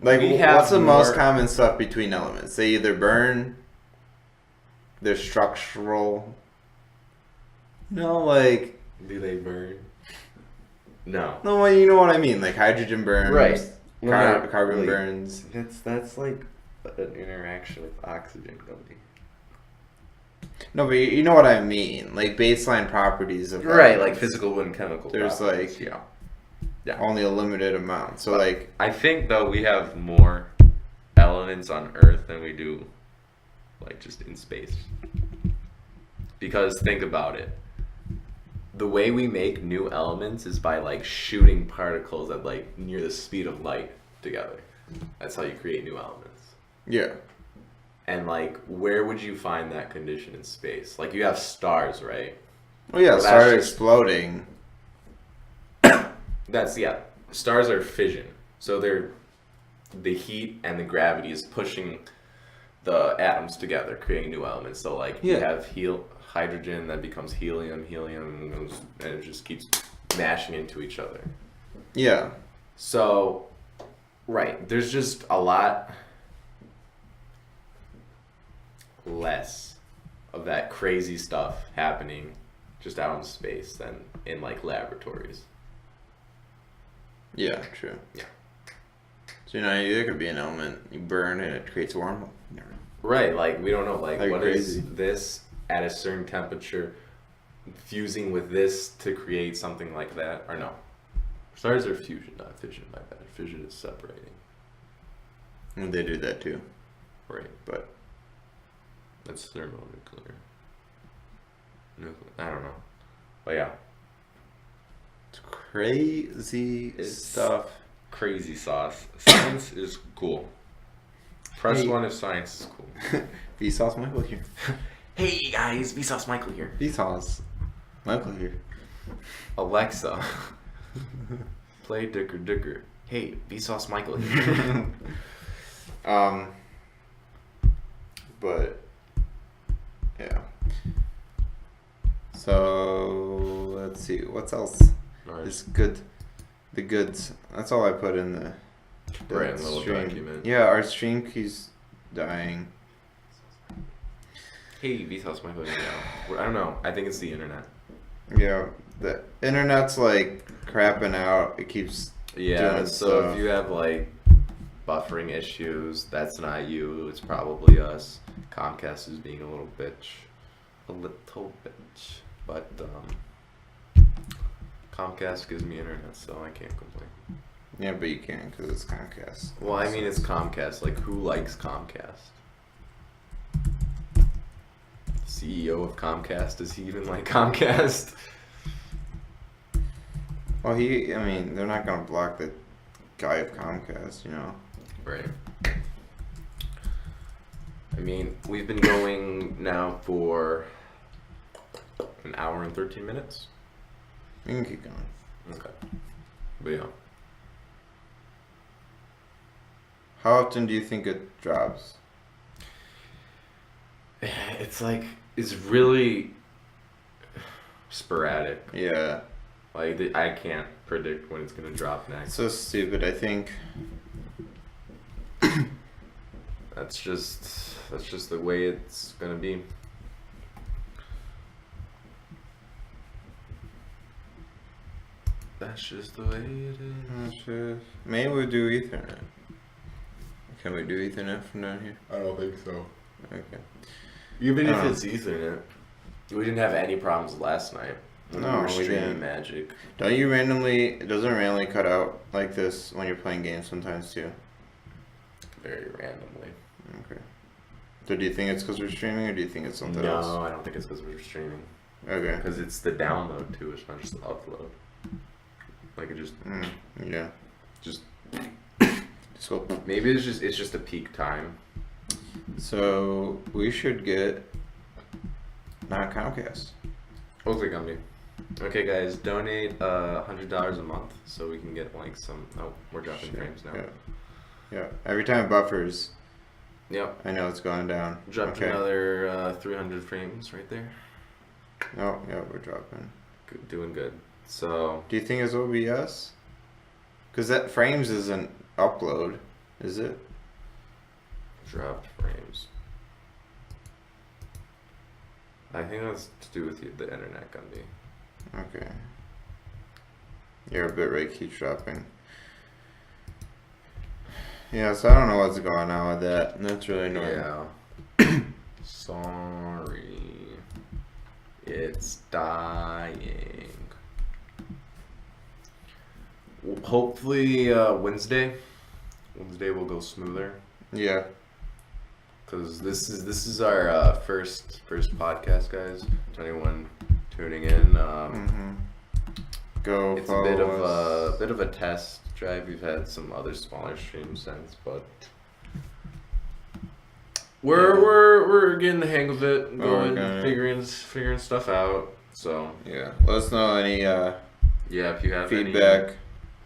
[SPEAKER 2] Like
[SPEAKER 3] We have
[SPEAKER 2] what's the most
[SPEAKER 3] more-
[SPEAKER 2] common stuff between elements? They either burn, they're structural. No, like
[SPEAKER 3] Do they burn? No.
[SPEAKER 2] no, well, you know what I mean. Like hydrogen burns,
[SPEAKER 3] Right. Well, not
[SPEAKER 2] carbon
[SPEAKER 3] really.
[SPEAKER 2] burns.
[SPEAKER 3] That's like an interaction with oxygen, Gumby.
[SPEAKER 2] No, but you know what I mean. Like baseline properties of
[SPEAKER 3] Right, like
[SPEAKER 2] elements.
[SPEAKER 3] physical and chemical.
[SPEAKER 2] There's
[SPEAKER 3] properties,
[SPEAKER 2] like
[SPEAKER 3] yeah.
[SPEAKER 2] only a limited amount. So like
[SPEAKER 3] I think though we have more elements on Earth than we do like just in space. Because think about it. The way we make new elements is by like shooting particles at like near the speed of light together. That's how you create new elements.
[SPEAKER 2] yeah.
[SPEAKER 3] And like where would you find that condition in space? Like you have stars, right?
[SPEAKER 2] Well, yeah,
[SPEAKER 3] Well, that's
[SPEAKER 2] start
[SPEAKER 3] just-
[SPEAKER 2] exploding.
[SPEAKER 3] That's yeah. Stars are fission. So they're the heat and the gravity is pushing the atoms together, creating new elements. So like you
[SPEAKER 2] Yeah.
[SPEAKER 3] have hydrogen that becomes helium, and it just keeps mashing into each other.
[SPEAKER 2] Yeah.
[SPEAKER 3] So right, there's just a lot less of that crazy stuff happening just out in space than in like laboratories.
[SPEAKER 2] Yeah, true.
[SPEAKER 3] Yeah.
[SPEAKER 2] So, you know, there could be an element you burn and it creates a wormhole.
[SPEAKER 3] Right, like we don't know, like
[SPEAKER 2] That'd be
[SPEAKER 3] what is
[SPEAKER 2] crazy.
[SPEAKER 3] this at a certain temperature fusing with this to create something like that, or no? Stars are fusion, not fission. My bad. Fission is separating.
[SPEAKER 2] And they do that too.
[SPEAKER 3] Right,
[SPEAKER 2] But
[SPEAKER 3] that's thermonuclear. I don't know, but yeah,
[SPEAKER 2] it's crazy
[SPEAKER 3] It's-
[SPEAKER 2] stuff.
[SPEAKER 3] crazy sauce. Science is cool. Press
[SPEAKER 2] Hey.
[SPEAKER 3] one if science is cool.
[SPEAKER 2] Vsauce Michael here.
[SPEAKER 3] Hey guys, Vsauce Michael here.
[SPEAKER 2] Vsauce Michael here.
[SPEAKER 3] Alexa, play Dicker Dicker. Hey, Vsauce Michael here.
[SPEAKER 2] But yeah. So let's see what else
[SPEAKER 3] Alright.
[SPEAKER 2] is good. The goods. That's all I put in the
[SPEAKER 3] Right, in the little
[SPEAKER 2] stream.
[SPEAKER 3] document.
[SPEAKER 2] Yeah, our stream keeps dying.
[SPEAKER 3] Hey, Vsauce Michael here now. I don't know. I think it's the internet.
[SPEAKER 2] Yeah, the internet's like crapping out. It keeps
[SPEAKER 3] Yeah,
[SPEAKER 2] doing
[SPEAKER 3] so
[SPEAKER 2] stuff.
[SPEAKER 3] if you have like buffering issues, that's not you. It's probably us. Comcast is being a little bitch. A little bitch. But Comcast gives me internet, so I can't complain.
[SPEAKER 2] Yeah, but you can't because it's Comcast.
[SPEAKER 3] Well, I mean, it's Comcast. Like, who likes Comcast? CEO of Comcast, does he even like Comcast?
[SPEAKER 2] Well, I mean, they're not gonna block the guy of Comcast, you know.
[SPEAKER 3] Right. I mean, we've been going now for an hour and 13 minutes.
[SPEAKER 2] We can keep going.
[SPEAKER 3] Okay. But yeah.
[SPEAKER 2] How often do you think it drops?
[SPEAKER 3] It's like, it's really sporadic.
[SPEAKER 2] Yeah,
[SPEAKER 3] Like, I can't predict when it's going to drop
[SPEAKER 2] it's
[SPEAKER 3] next.
[SPEAKER 2] so stupid. I think.
[SPEAKER 3] That's just the way it's going to be. That's just the way it is.
[SPEAKER 2] Maybe we'll do Ethernet. Can we do Ethernet from down here?
[SPEAKER 3] I don't think so.
[SPEAKER 2] Okay.
[SPEAKER 3] Even if
[SPEAKER 2] Oh.
[SPEAKER 3] it's Ethernet, we didn't have any problems last night. When
[SPEAKER 2] No,
[SPEAKER 3] we were
[SPEAKER 2] we
[SPEAKER 3] streaming
[SPEAKER 2] didn't.
[SPEAKER 3] Magic.
[SPEAKER 2] Don't you randomly? It doesn't randomly cut out like this when you're playing games sometimes too.
[SPEAKER 3] Very randomly.
[SPEAKER 2] Okay. So do you think it's because we're streaming, or do you think it's something else?
[SPEAKER 3] No, I don't think it's because we're streaming.
[SPEAKER 2] Okay.
[SPEAKER 3] Because it's the download too. It's not just the upload. Like it just
[SPEAKER 2] Yeah.
[SPEAKER 3] just
[SPEAKER 2] So,
[SPEAKER 3] maybe it's just a peak time.
[SPEAKER 2] so we should get not Comcast.
[SPEAKER 3] Okay, Gumby. Okay, guys, donate $100 a month so we can get like some. Oh, we're dropping frames now.
[SPEAKER 2] Yeah. Yeah. Every time it buffers,
[SPEAKER 3] Yep.
[SPEAKER 2] I know it's going down.
[SPEAKER 3] Dropped
[SPEAKER 2] Okay.
[SPEAKER 3] another 300 frames right there.
[SPEAKER 2] Oh, yeah, we're dropping.
[SPEAKER 3] Good, doing good. So
[SPEAKER 2] Do you think it's OBS? Because that frames isn't upload, is it?
[SPEAKER 3] dropped frames. I think that's to do with the internet, Gumby.
[SPEAKER 2] Okay. Your bitrate keeps dropping. Yeah, so I don't know what's going on with that. That's really annoying.
[SPEAKER 3] Yeah. Sorry. It's dying. Hopefully Wednesday will go smoother.
[SPEAKER 2] Yeah.
[SPEAKER 3] Because this is our first podcast, guys. To anyone tuning in,
[SPEAKER 2] Go
[SPEAKER 3] it's a
[SPEAKER 2] follow us.
[SPEAKER 3] bit of a test drive. We've had some other smaller streams since, but we're getting the hang of it, going figuring stuff out. So
[SPEAKER 2] Yeah. Let us know any
[SPEAKER 3] yeah, if you have
[SPEAKER 2] feedback.
[SPEAKER 3] any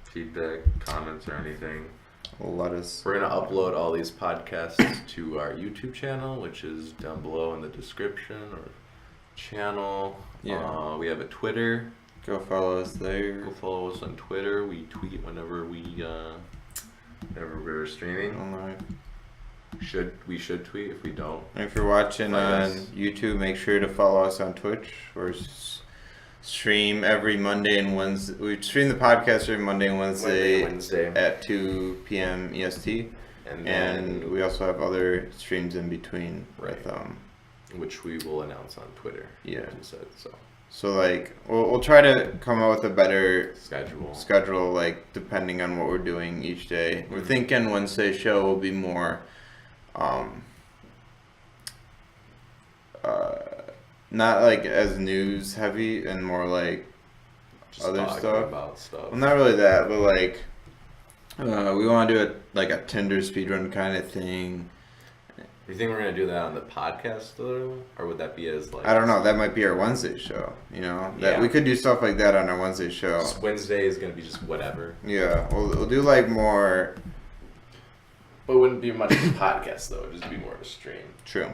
[SPEAKER 3] feedback, comments, or anything.
[SPEAKER 2] Let us.
[SPEAKER 3] We're gonna upload all these podcasts to our YouTube channel, which is down below in the description or channel.
[SPEAKER 2] Yeah.
[SPEAKER 3] We have a Twitter.
[SPEAKER 2] Go follow us there.
[SPEAKER 3] Go follow us on Twitter. We tweet whenever we're streaming.
[SPEAKER 2] Online.
[SPEAKER 3] We should tweet. If we don't,
[SPEAKER 2] And if you're watching
[SPEAKER 3] I
[SPEAKER 2] on
[SPEAKER 3] guess.
[SPEAKER 2] YouTube, make sure to follow us on Twitch. We're stream every Monday and Wednesday. We stream the podcast every Monday and Wednesday at 2 p.m. EST.
[SPEAKER 3] and
[SPEAKER 2] And we also have other streams in between
[SPEAKER 3] Right.
[SPEAKER 2] with
[SPEAKER 3] which we will announce on Twitter.
[SPEAKER 2] Yeah.
[SPEAKER 3] As you said, so
[SPEAKER 2] So like we'll try to come up with a better
[SPEAKER 3] schedule.
[SPEAKER 2] like depending on what we're doing each day. We're thinking Wednesday's show will be more not like as news heavy and more like
[SPEAKER 3] Just
[SPEAKER 2] other
[SPEAKER 3] talking
[SPEAKER 2] stuff.
[SPEAKER 3] about stuff.
[SPEAKER 2] well, not really that, but like we want to do it like a Tinder speedrun kind of thing.
[SPEAKER 3] You think we're gonna do that on the podcast though, or would that be as like?
[SPEAKER 2] I don't know. That might be our Wednesday show. You know, that
[SPEAKER 3] Yeah.
[SPEAKER 2] we could do stuff like that on our Wednesday show.
[SPEAKER 3] Just Wednesday is gonna be just whatever.
[SPEAKER 2] Yeah, we'll do like more.
[SPEAKER 3] But it wouldn't be much of a podcast though. It'd just be more of a stream.
[SPEAKER 2] True.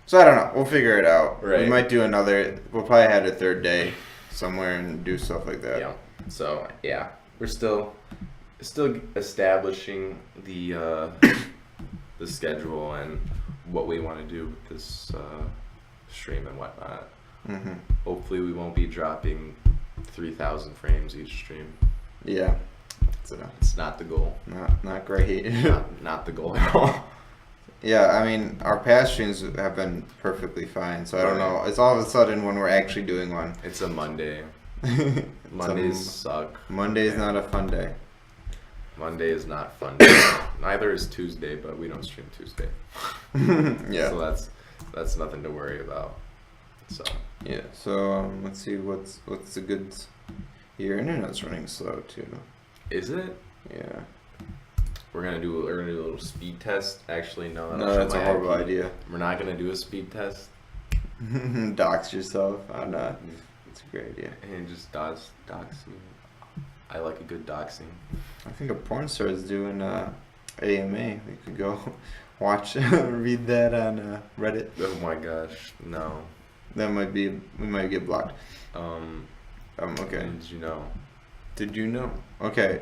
[SPEAKER 2] So I don't know. We'll figure it out. We
[SPEAKER 3] Right.
[SPEAKER 2] might do another. We'll probably have a third day somewhere and do stuff like that.
[SPEAKER 3] Yeah. So yeah, we're still establishing the the schedule and what we want to do with this stream and whatnot.
[SPEAKER 2] hmm
[SPEAKER 3] Hopefully, we won't be dropping 3,000 frames each stream.
[SPEAKER 2] Yeah. So
[SPEAKER 3] It's not the goal.
[SPEAKER 2] not great.
[SPEAKER 3] Not the goal at all.
[SPEAKER 2] Yeah, I mean, our past streams have been perfectly fine. So I don't know. It's all of a sudden when we're actually doing one.
[SPEAKER 3] It's a Monday.
[SPEAKER 2] Mondays.
[SPEAKER 3] Mondays suck.
[SPEAKER 2] Monday's not a fun day.
[SPEAKER 3] Monday is not fun. Neither is Tuesday, but we don't stream Tuesday.
[SPEAKER 2] Yeah.
[SPEAKER 3] So that's nothing to worry about. So
[SPEAKER 2] Yeah. So let's see what's the good. Your internet's running slow too.
[SPEAKER 3] is it?
[SPEAKER 2] Yeah.
[SPEAKER 3] We're gonna do a little speed test. Actually, no.
[SPEAKER 2] No, that's a horrible idea.
[SPEAKER 3] We're not gonna do a speed test.
[SPEAKER 2] Dox yourself. I'm not. It's a great idea.
[SPEAKER 3] And just doxing. I like a good doxing.
[SPEAKER 2] I think a porn star is doing AMA. We could go watch, read that on Reddit.
[SPEAKER 3] Oh my gosh, no.
[SPEAKER 2] That might be. We might get blocked. Okay.
[SPEAKER 3] Did you know?
[SPEAKER 2] Did you know? Okay.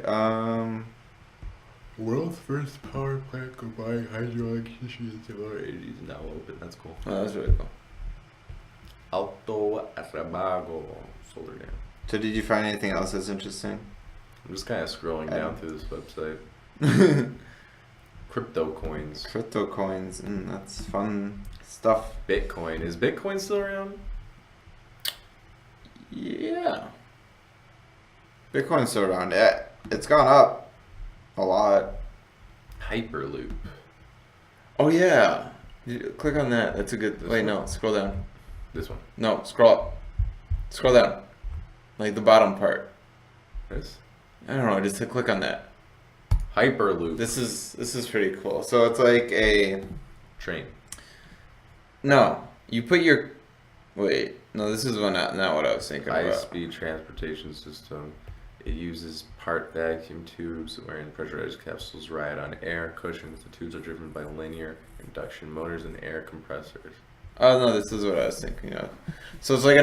[SPEAKER 3] World's first power plant combining hydroelectricity and solar energy is now open. That's cool.
[SPEAKER 2] Oh, that's really cool.
[SPEAKER 3] Alto Rebago solar dam.
[SPEAKER 2] So, did you find anything else that's interesting?
[SPEAKER 3] I'm just kind of scrolling down through this website. Crypto coins.
[SPEAKER 2] Crypto coins. That's fun stuff.
[SPEAKER 3] Bitcoin. Is Bitcoin still around?
[SPEAKER 2] Yeah. Bitcoin's still around. It's gone up a lot.
[SPEAKER 3] Hyperloop.
[SPEAKER 2] Oh yeah. Click on that. That's a good.
[SPEAKER 3] This
[SPEAKER 2] Wait,
[SPEAKER 3] one?
[SPEAKER 2] no. Scroll down.
[SPEAKER 3] This one.
[SPEAKER 2] No, scroll up. Scroll down. Like the bottom part.
[SPEAKER 3] This.
[SPEAKER 2] I don't know. Just to click on that.
[SPEAKER 3] Hyperloop.
[SPEAKER 2] This is pretty cool. So it's like a.
[SPEAKER 3] train.
[SPEAKER 2] No, you put your. Wait. No, this is not what I was thinking about.
[SPEAKER 3] High-speed transportation system. It uses part vacuum tubes wherein pressurized capsules ride on air cushions. The tubes are driven by linear induction motors and air compressors.
[SPEAKER 2] Oh no, this is what I was thinking of. So it's like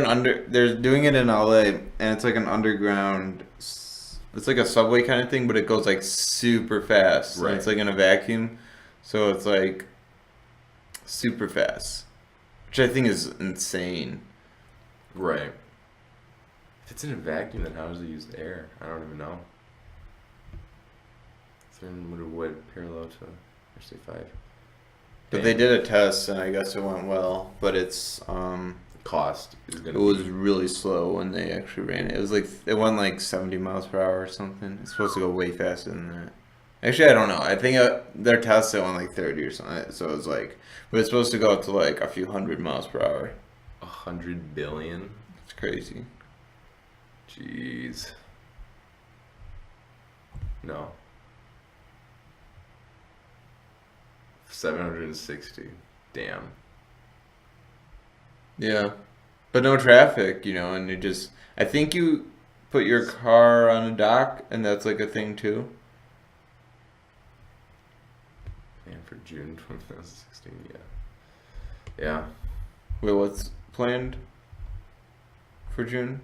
[SPEAKER 2] they're doing it in LA, and it's like an underground. It's like a subway kind of thing, but it goes like super fast.
[SPEAKER 3] Right.
[SPEAKER 2] And it's like in a vacuum, so it's like super fast, which I think is insane.
[SPEAKER 3] Right. If it's in a vacuum, then how does it use air? I don't even know. then would parallel to Interstate 5.
[SPEAKER 2] But they did a test, and I guess it went well. But it's
[SPEAKER 3] Cost is
[SPEAKER 2] it
[SPEAKER 3] gonna.
[SPEAKER 2] was really slow when they actually ran it. It was like it went like 70 miles per hour or something. It's supposed to go way faster than that. Actually, I don't know. I think their test it went like 30 or something. So it was like, but it's supposed to go up to like a few hundred miles per hour.
[SPEAKER 3] 100 billion.
[SPEAKER 2] It's crazy.
[SPEAKER 3] Jeez. No. 760. Damn.
[SPEAKER 2] Yeah, but no traffic, and you just. I think you put your car on a dock, and that's like a thing too.
[SPEAKER 3] And for June 2016, yeah. Yeah.
[SPEAKER 2] Wait, what's planned for June?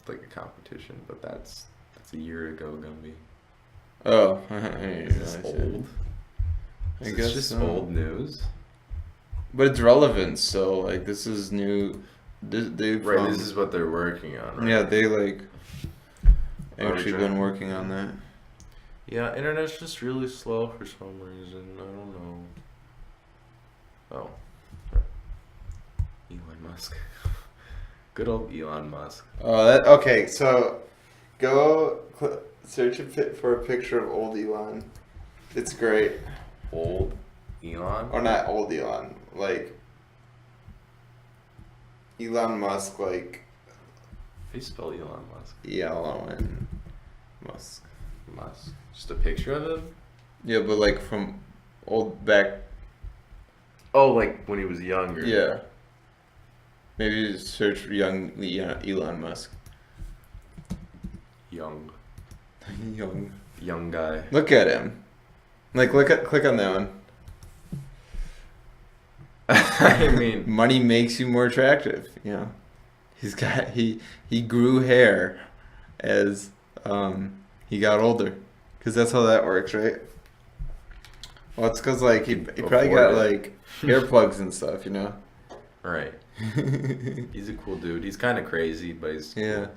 [SPEAKER 3] It's like a competition, but that's a year ago, Gumby.
[SPEAKER 2] Oh, I didn't
[SPEAKER 3] Is this
[SPEAKER 2] realize it.
[SPEAKER 3] old?
[SPEAKER 2] I
[SPEAKER 3] Is
[SPEAKER 2] guess
[SPEAKER 3] this just
[SPEAKER 2] so.
[SPEAKER 3] old news?
[SPEAKER 2] But it's relevant still. Like this is new. They
[SPEAKER 3] Right, this is what they're working on, right?
[SPEAKER 2] Yeah, they like
[SPEAKER 3] Are we
[SPEAKER 2] actually
[SPEAKER 3] trying-
[SPEAKER 2] been working on that.
[SPEAKER 3] Yeah, internet's just really slow for some reason. I don't know. Oh. Elon Musk. Good old Elon Musk.
[SPEAKER 2] Oh, that okay. So, go search for a picture of old Elon. It's great.
[SPEAKER 3] Old Elon?
[SPEAKER 2] Or not old Elon, like Elon Musk, like
[SPEAKER 3] How do you spell Elon Musk?
[SPEAKER 2] Elon Musk.
[SPEAKER 3] Musk. Just a picture of him?
[SPEAKER 2] Yeah, but like from old back.
[SPEAKER 3] Oh, like when he was younger.
[SPEAKER 2] Yeah. Maybe just search for young Elon Musk.
[SPEAKER 3] Young.
[SPEAKER 2] Young.
[SPEAKER 3] Guy.
[SPEAKER 2] Look at him. Like click on that one.
[SPEAKER 3] I mean,
[SPEAKER 2] Money makes you more attractive. He grew hair as he got older, because that's how that works, right? Well, it's because like he probably
[SPEAKER 3] Before
[SPEAKER 2] got
[SPEAKER 3] that.
[SPEAKER 2] like hair plugs and stuff,
[SPEAKER 3] right. He's a cool dude. He's kind of crazy, but he's cool.
[SPEAKER 2] Yeah.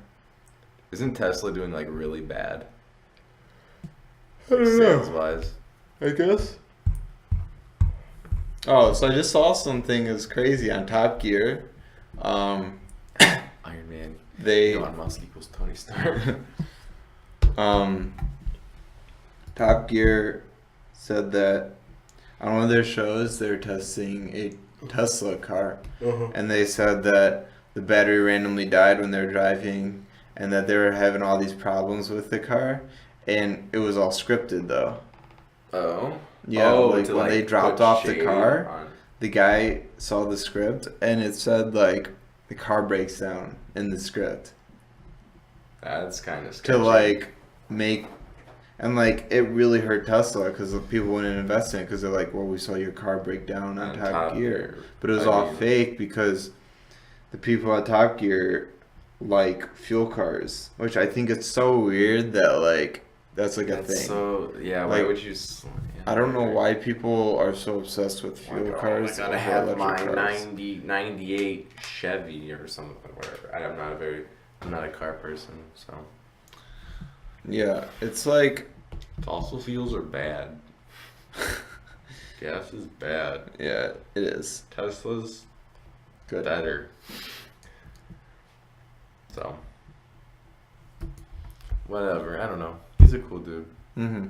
[SPEAKER 3] Isn't Tesla doing like really bad?
[SPEAKER 2] I don't
[SPEAKER 3] Sales
[SPEAKER 2] know.
[SPEAKER 3] wise.
[SPEAKER 2] I guess. Oh, so I just saw something that's crazy on Top Gear.
[SPEAKER 3] Iron Man.
[SPEAKER 2] They
[SPEAKER 3] Elon Musk equals Tony Stark.
[SPEAKER 2] Top Gear said that on one of their shows they're testing a Tesla car, and they said that the battery randomly died when they were driving, and that they were having all these problems with the car, and it was all scripted though.
[SPEAKER 3] Oh.
[SPEAKER 2] Yeah,
[SPEAKER 3] Oh,
[SPEAKER 2] like
[SPEAKER 3] to,
[SPEAKER 2] when they
[SPEAKER 3] put
[SPEAKER 2] dropped off the
[SPEAKER 3] shade
[SPEAKER 2] car,
[SPEAKER 3] on-
[SPEAKER 2] the guy saw the script, and it said like the car breaks down in the script
[SPEAKER 3] That's kind of
[SPEAKER 2] to
[SPEAKER 3] sketchy.
[SPEAKER 2] like make. And like it really hurt Tesla because people wouldn't invest in it because they're like, well, we saw your car break down on Top Gear, but it was
[SPEAKER 3] I
[SPEAKER 2] all
[SPEAKER 3] mean-
[SPEAKER 2] fake because the people at Top Gear like fuel cars, which I think it's so weird that like that's like a
[SPEAKER 3] That's
[SPEAKER 2] thing.
[SPEAKER 3] so yeah. Why
[SPEAKER 2] Like,
[SPEAKER 3] would you?
[SPEAKER 2] I don't know why people are so obsessed with fuel
[SPEAKER 3] Like,
[SPEAKER 2] cars.
[SPEAKER 3] I gotta
[SPEAKER 2] over
[SPEAKER 3] have my
[SPEAKER 2] electric cars.
[SPEAKER 3] 98 Chevy or something. Whatever. I'm not a car person, so
[SPEAKER 2] Yeah, it's like
[SPEAKER 3] fossil fuels are bad. Gas is bad.
[SPEAKER 2] yeah, it is
[SPEAKER 3] Tesla's
[SPEAKER 2] good.
[SPEAKER 3] better. So whatever. I don't know. He's a cool dude.
[SPEAKER 2] Mm-hmm.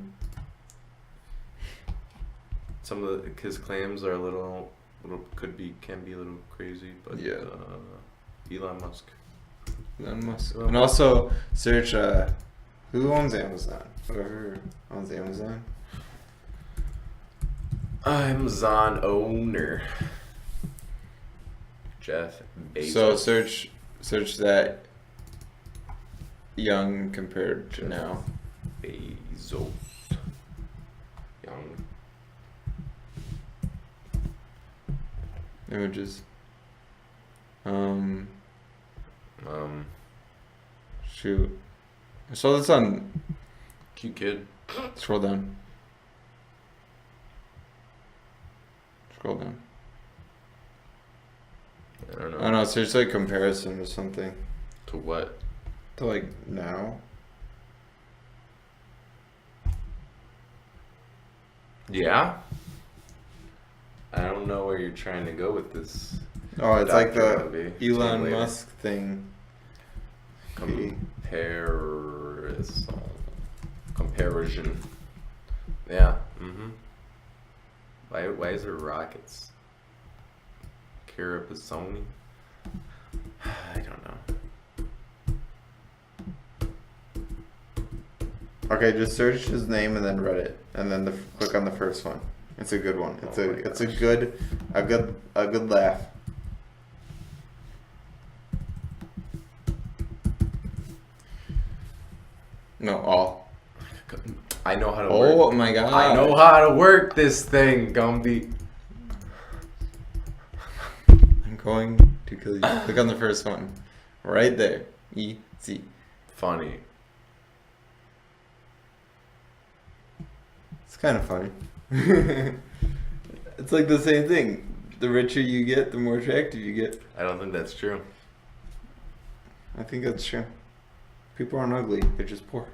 [SPEAKER 3] Some of his claims are a little can be a little crazy, but
[SPEAKER 2] Yeah.
[SPEAKER 3] Elon Musk.
[SPEAKER 2] Elon Musk.
[SPEAKER 3] Elon
[SPEAKER 2] And
[SPEAKER 3] Musk.
[SPEAKER 2] also search who owns Amazon? Whoever owns Amazon.
[SPEAKER 3] Amazon owner. Jeff Bezos.
[SPEAKER 2] So search that young compared to now.
[SPEAKER 3] Bezos. Young.
[SPEAKER 2] Images. Shoot. So that's on.
[SPEAKER 3] Cute kid.
[SPEAKER 2] Scroll down. Scroll down.
[SPEAKER 3] I don't know.
[SPEAKER 2] I don't know. Search like comparison or something.
[SPEAKER 3] To what?
[SPEAKER 2] To like now.
[SPEAKER 3] Yeah. I don't know where you're trying to go with this.
[SPEAKER 2] Oh, it's like
[SPEAKER 3] Dr.
[SPEAKER 2] the
[SPEAKER 3] Levy.
[SPEAKER 2] Elon
[SPEAKER 3] Later.
[SPEAKER 2] Musk thing.
[SPEAKER 3] Comparison. Yeah. Mm-hmm. Why is there rockets? Kira Pisoni? I don't know.
[SPEAKER 2] Okay, just search his name and then Reddit, and then click on the first one. It's a good one. It's
[SPEAKER 3] Oh my
[SPEAKER 2] it's a
[SPEAKER 3] gosh.
[SPEAKER 2] good laugh. No, all.
[SPEAKER 3] I know how to
[SPEAKER 2] Oh
[SPEAKER 3] work.
[SPEAKER 2] my god.
[SPEAKER 3] I know how to work this thing, Gumby.
[SPEAKER 2] I'm going to kill you. Click on the first one. Right there. Easy.
[SPEAKER 3] Funny.
[SPEAKER 2] It's kind of funny. It's like the same thing. The richer you get, the more attractive you get.
[SPEAKER 3] I don't think that's true.
[SPEAKER 2] I think that's true. People aren't ugly. They're just poor.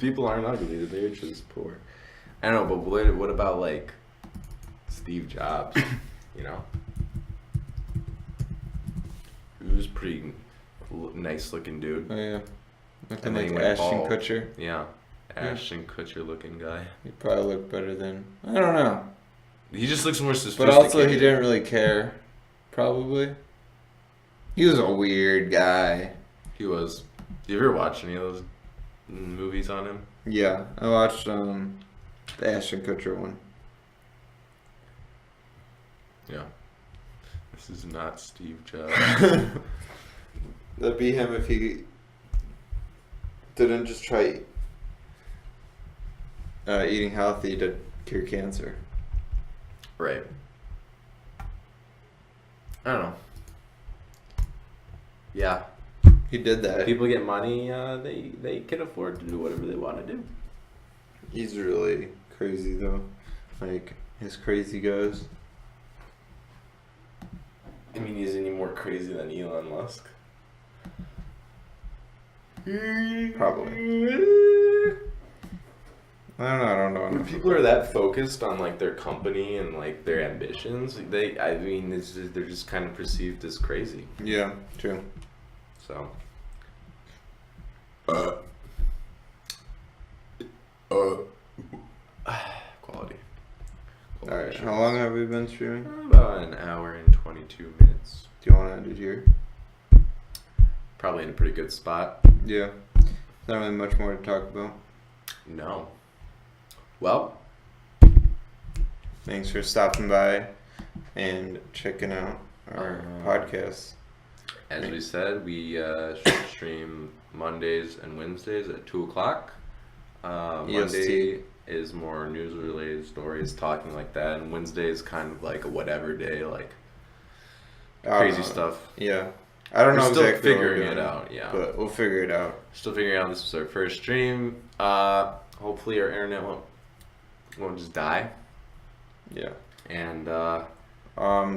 [SPEAKER 3] People aren't ugly. They're just poor. I don't know, but what about like Steve Jobs? You know, he was pretty nice looking dude.
[SPEAKER 2] Oh yeah. Looking
[SPEAKER 3] And then
[SPEAKER 2] like
[SPEAKER 3] he went
[SPEAKER 2] Ashton
[SPEAKER 3] bald.
[SPEAKER 2] Kutcher.
[SPEAKER 3] Yeah, Ashton Kutcher looking guy.
[SPEAKER 2] He probably looked better than I don't know.
[SPEAKER 3] He just looks more
[SPEAKER 2] But
[SPEAKER 3] sophisticated.
[SPEAKER 2] also he didn't really care. Probably. He was a weird guy.
[SPEAKER 3] He was. Do you ever watch any of those movies on him?
[SPEAKER 2] Yeah. I watched the Ashton Kutcher one.
[SPEAKER 3] Yeah. This is not Steve Jobs.
[SPEAKER 2] That'd be him if he didn't just try eating healthy to cure cancer.
[SPEAKER 3] Right. I don't know. Yeah.
[SPEAKER 2] He did that.
[SPEAKER 3] People get money, they can afford to do whatever they want to do.
[SPEAKER 2] He's really crazy though. Like his crazy goes.
[SPEAKER 3] I mean, is any more crazy than Elon Musk?
[SPEAKER 2] Probably. I don't know.
[SPEAKER 3] When people are that focused on like their company and like their ambitions, they're just kind of perceived as crazy.
[SPEAKER 2] Yeah, true.
[SPEAKER 3] So. Quality.
[SPEAKER 2] Alright, how long have we been streaming?
[SPEAKER 3] About an hour and 22 minutes.
[SPEAKER 2] Do you want to end it here?
[SPEAKER 3] Probably in a pretty good spot.
[SPEAKER 2] Yeah. Not really much more to talk about.
[SPEAKER 3] No. Well,
[SPEAKER 2] Thanks for stopping by and checking out our podcast.
[SPEAKER 3] as we said, we stream Mondays and Wednesdays at 2 o'clock. Monday is more news-related stories, talking like that, and Wednesday is kind of like a whatever day, like crazy stuff.
[SPEAKER 2] Yeah. I don't
[SPEAKER 3] We're
[SPEAKER 2] know
[SPEAKER 3] still
[SPEAKER 2] exactly what we're
[SPEAKER 3] figuring it
[SPEAKER 2] doing,
[SPEAKER 3] out, yeah.
[SPEAKER 2] but we'll figure it out.
[SPEAKER 3] Still figuring out. This was our first stream. Hopefully our internet won't just die.
[SPEAKER 2] Yeah.
[SPEAKER 3] And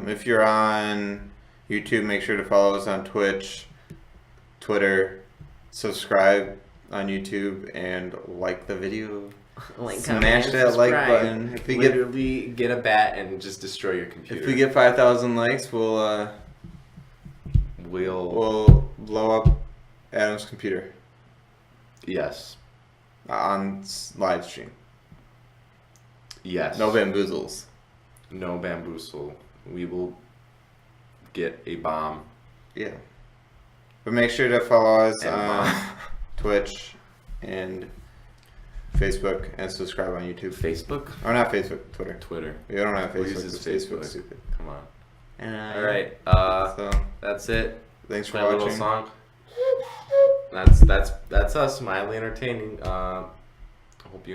[SPEAKER 2] If you're on YouTube, make sure to follow us on Twitch, Twitter, subscribe on YouTube, and like the video. Smash that like button. If we
[SPEAKER 3] Literally get a bat and just destroy your computer.
[SPEAKER 2] If we get 5,000 likes, we'll blow up Adam's computer
[SPEAKER 3] Yes.
[SPEAKER 2] on live stream.
[SPEAKER 3] Yes.
[SPEAKER 2] No bamboozles.
[SPEAKER 3] No bamboozle. We will get a bomb.
[SPEAKER 2] Yeah. But make sure to follow us
[SPEAKER 3] And
[SPEAKER 2] on
[SPEAKER 3] bomb.
[SPEAKER 2] Twitch and Facebook and subscribe on YouTube.
[SPEAKER 3] Facebook?
[SPEAKER 2] Or not Facebook, Twitter.
[SPEAKER 3] Twitter.
[SPEAKER 2] We don't have
[SPEAKER 3] Who
[SPEAKER 2] Facebook.
[SPEAKER 3] uses
[SPEAKER 2] because
[SPEAKER 3] Facebook?
[SPEAKER 2] Facebook's stupid.
[SPEAKER 3] Come on.
[SPEAKER 2] And,
[SPEAKER 3] Alright.
[SPEAKER 2] So
[SPEAKER 3] That's it.
[SPEAKER 2] thanks for
[SPEAKER 3] Play a little
[SPEAKER 2] watching.
[SPEAKER 3] song. That's us, mildly entertaining. Hope you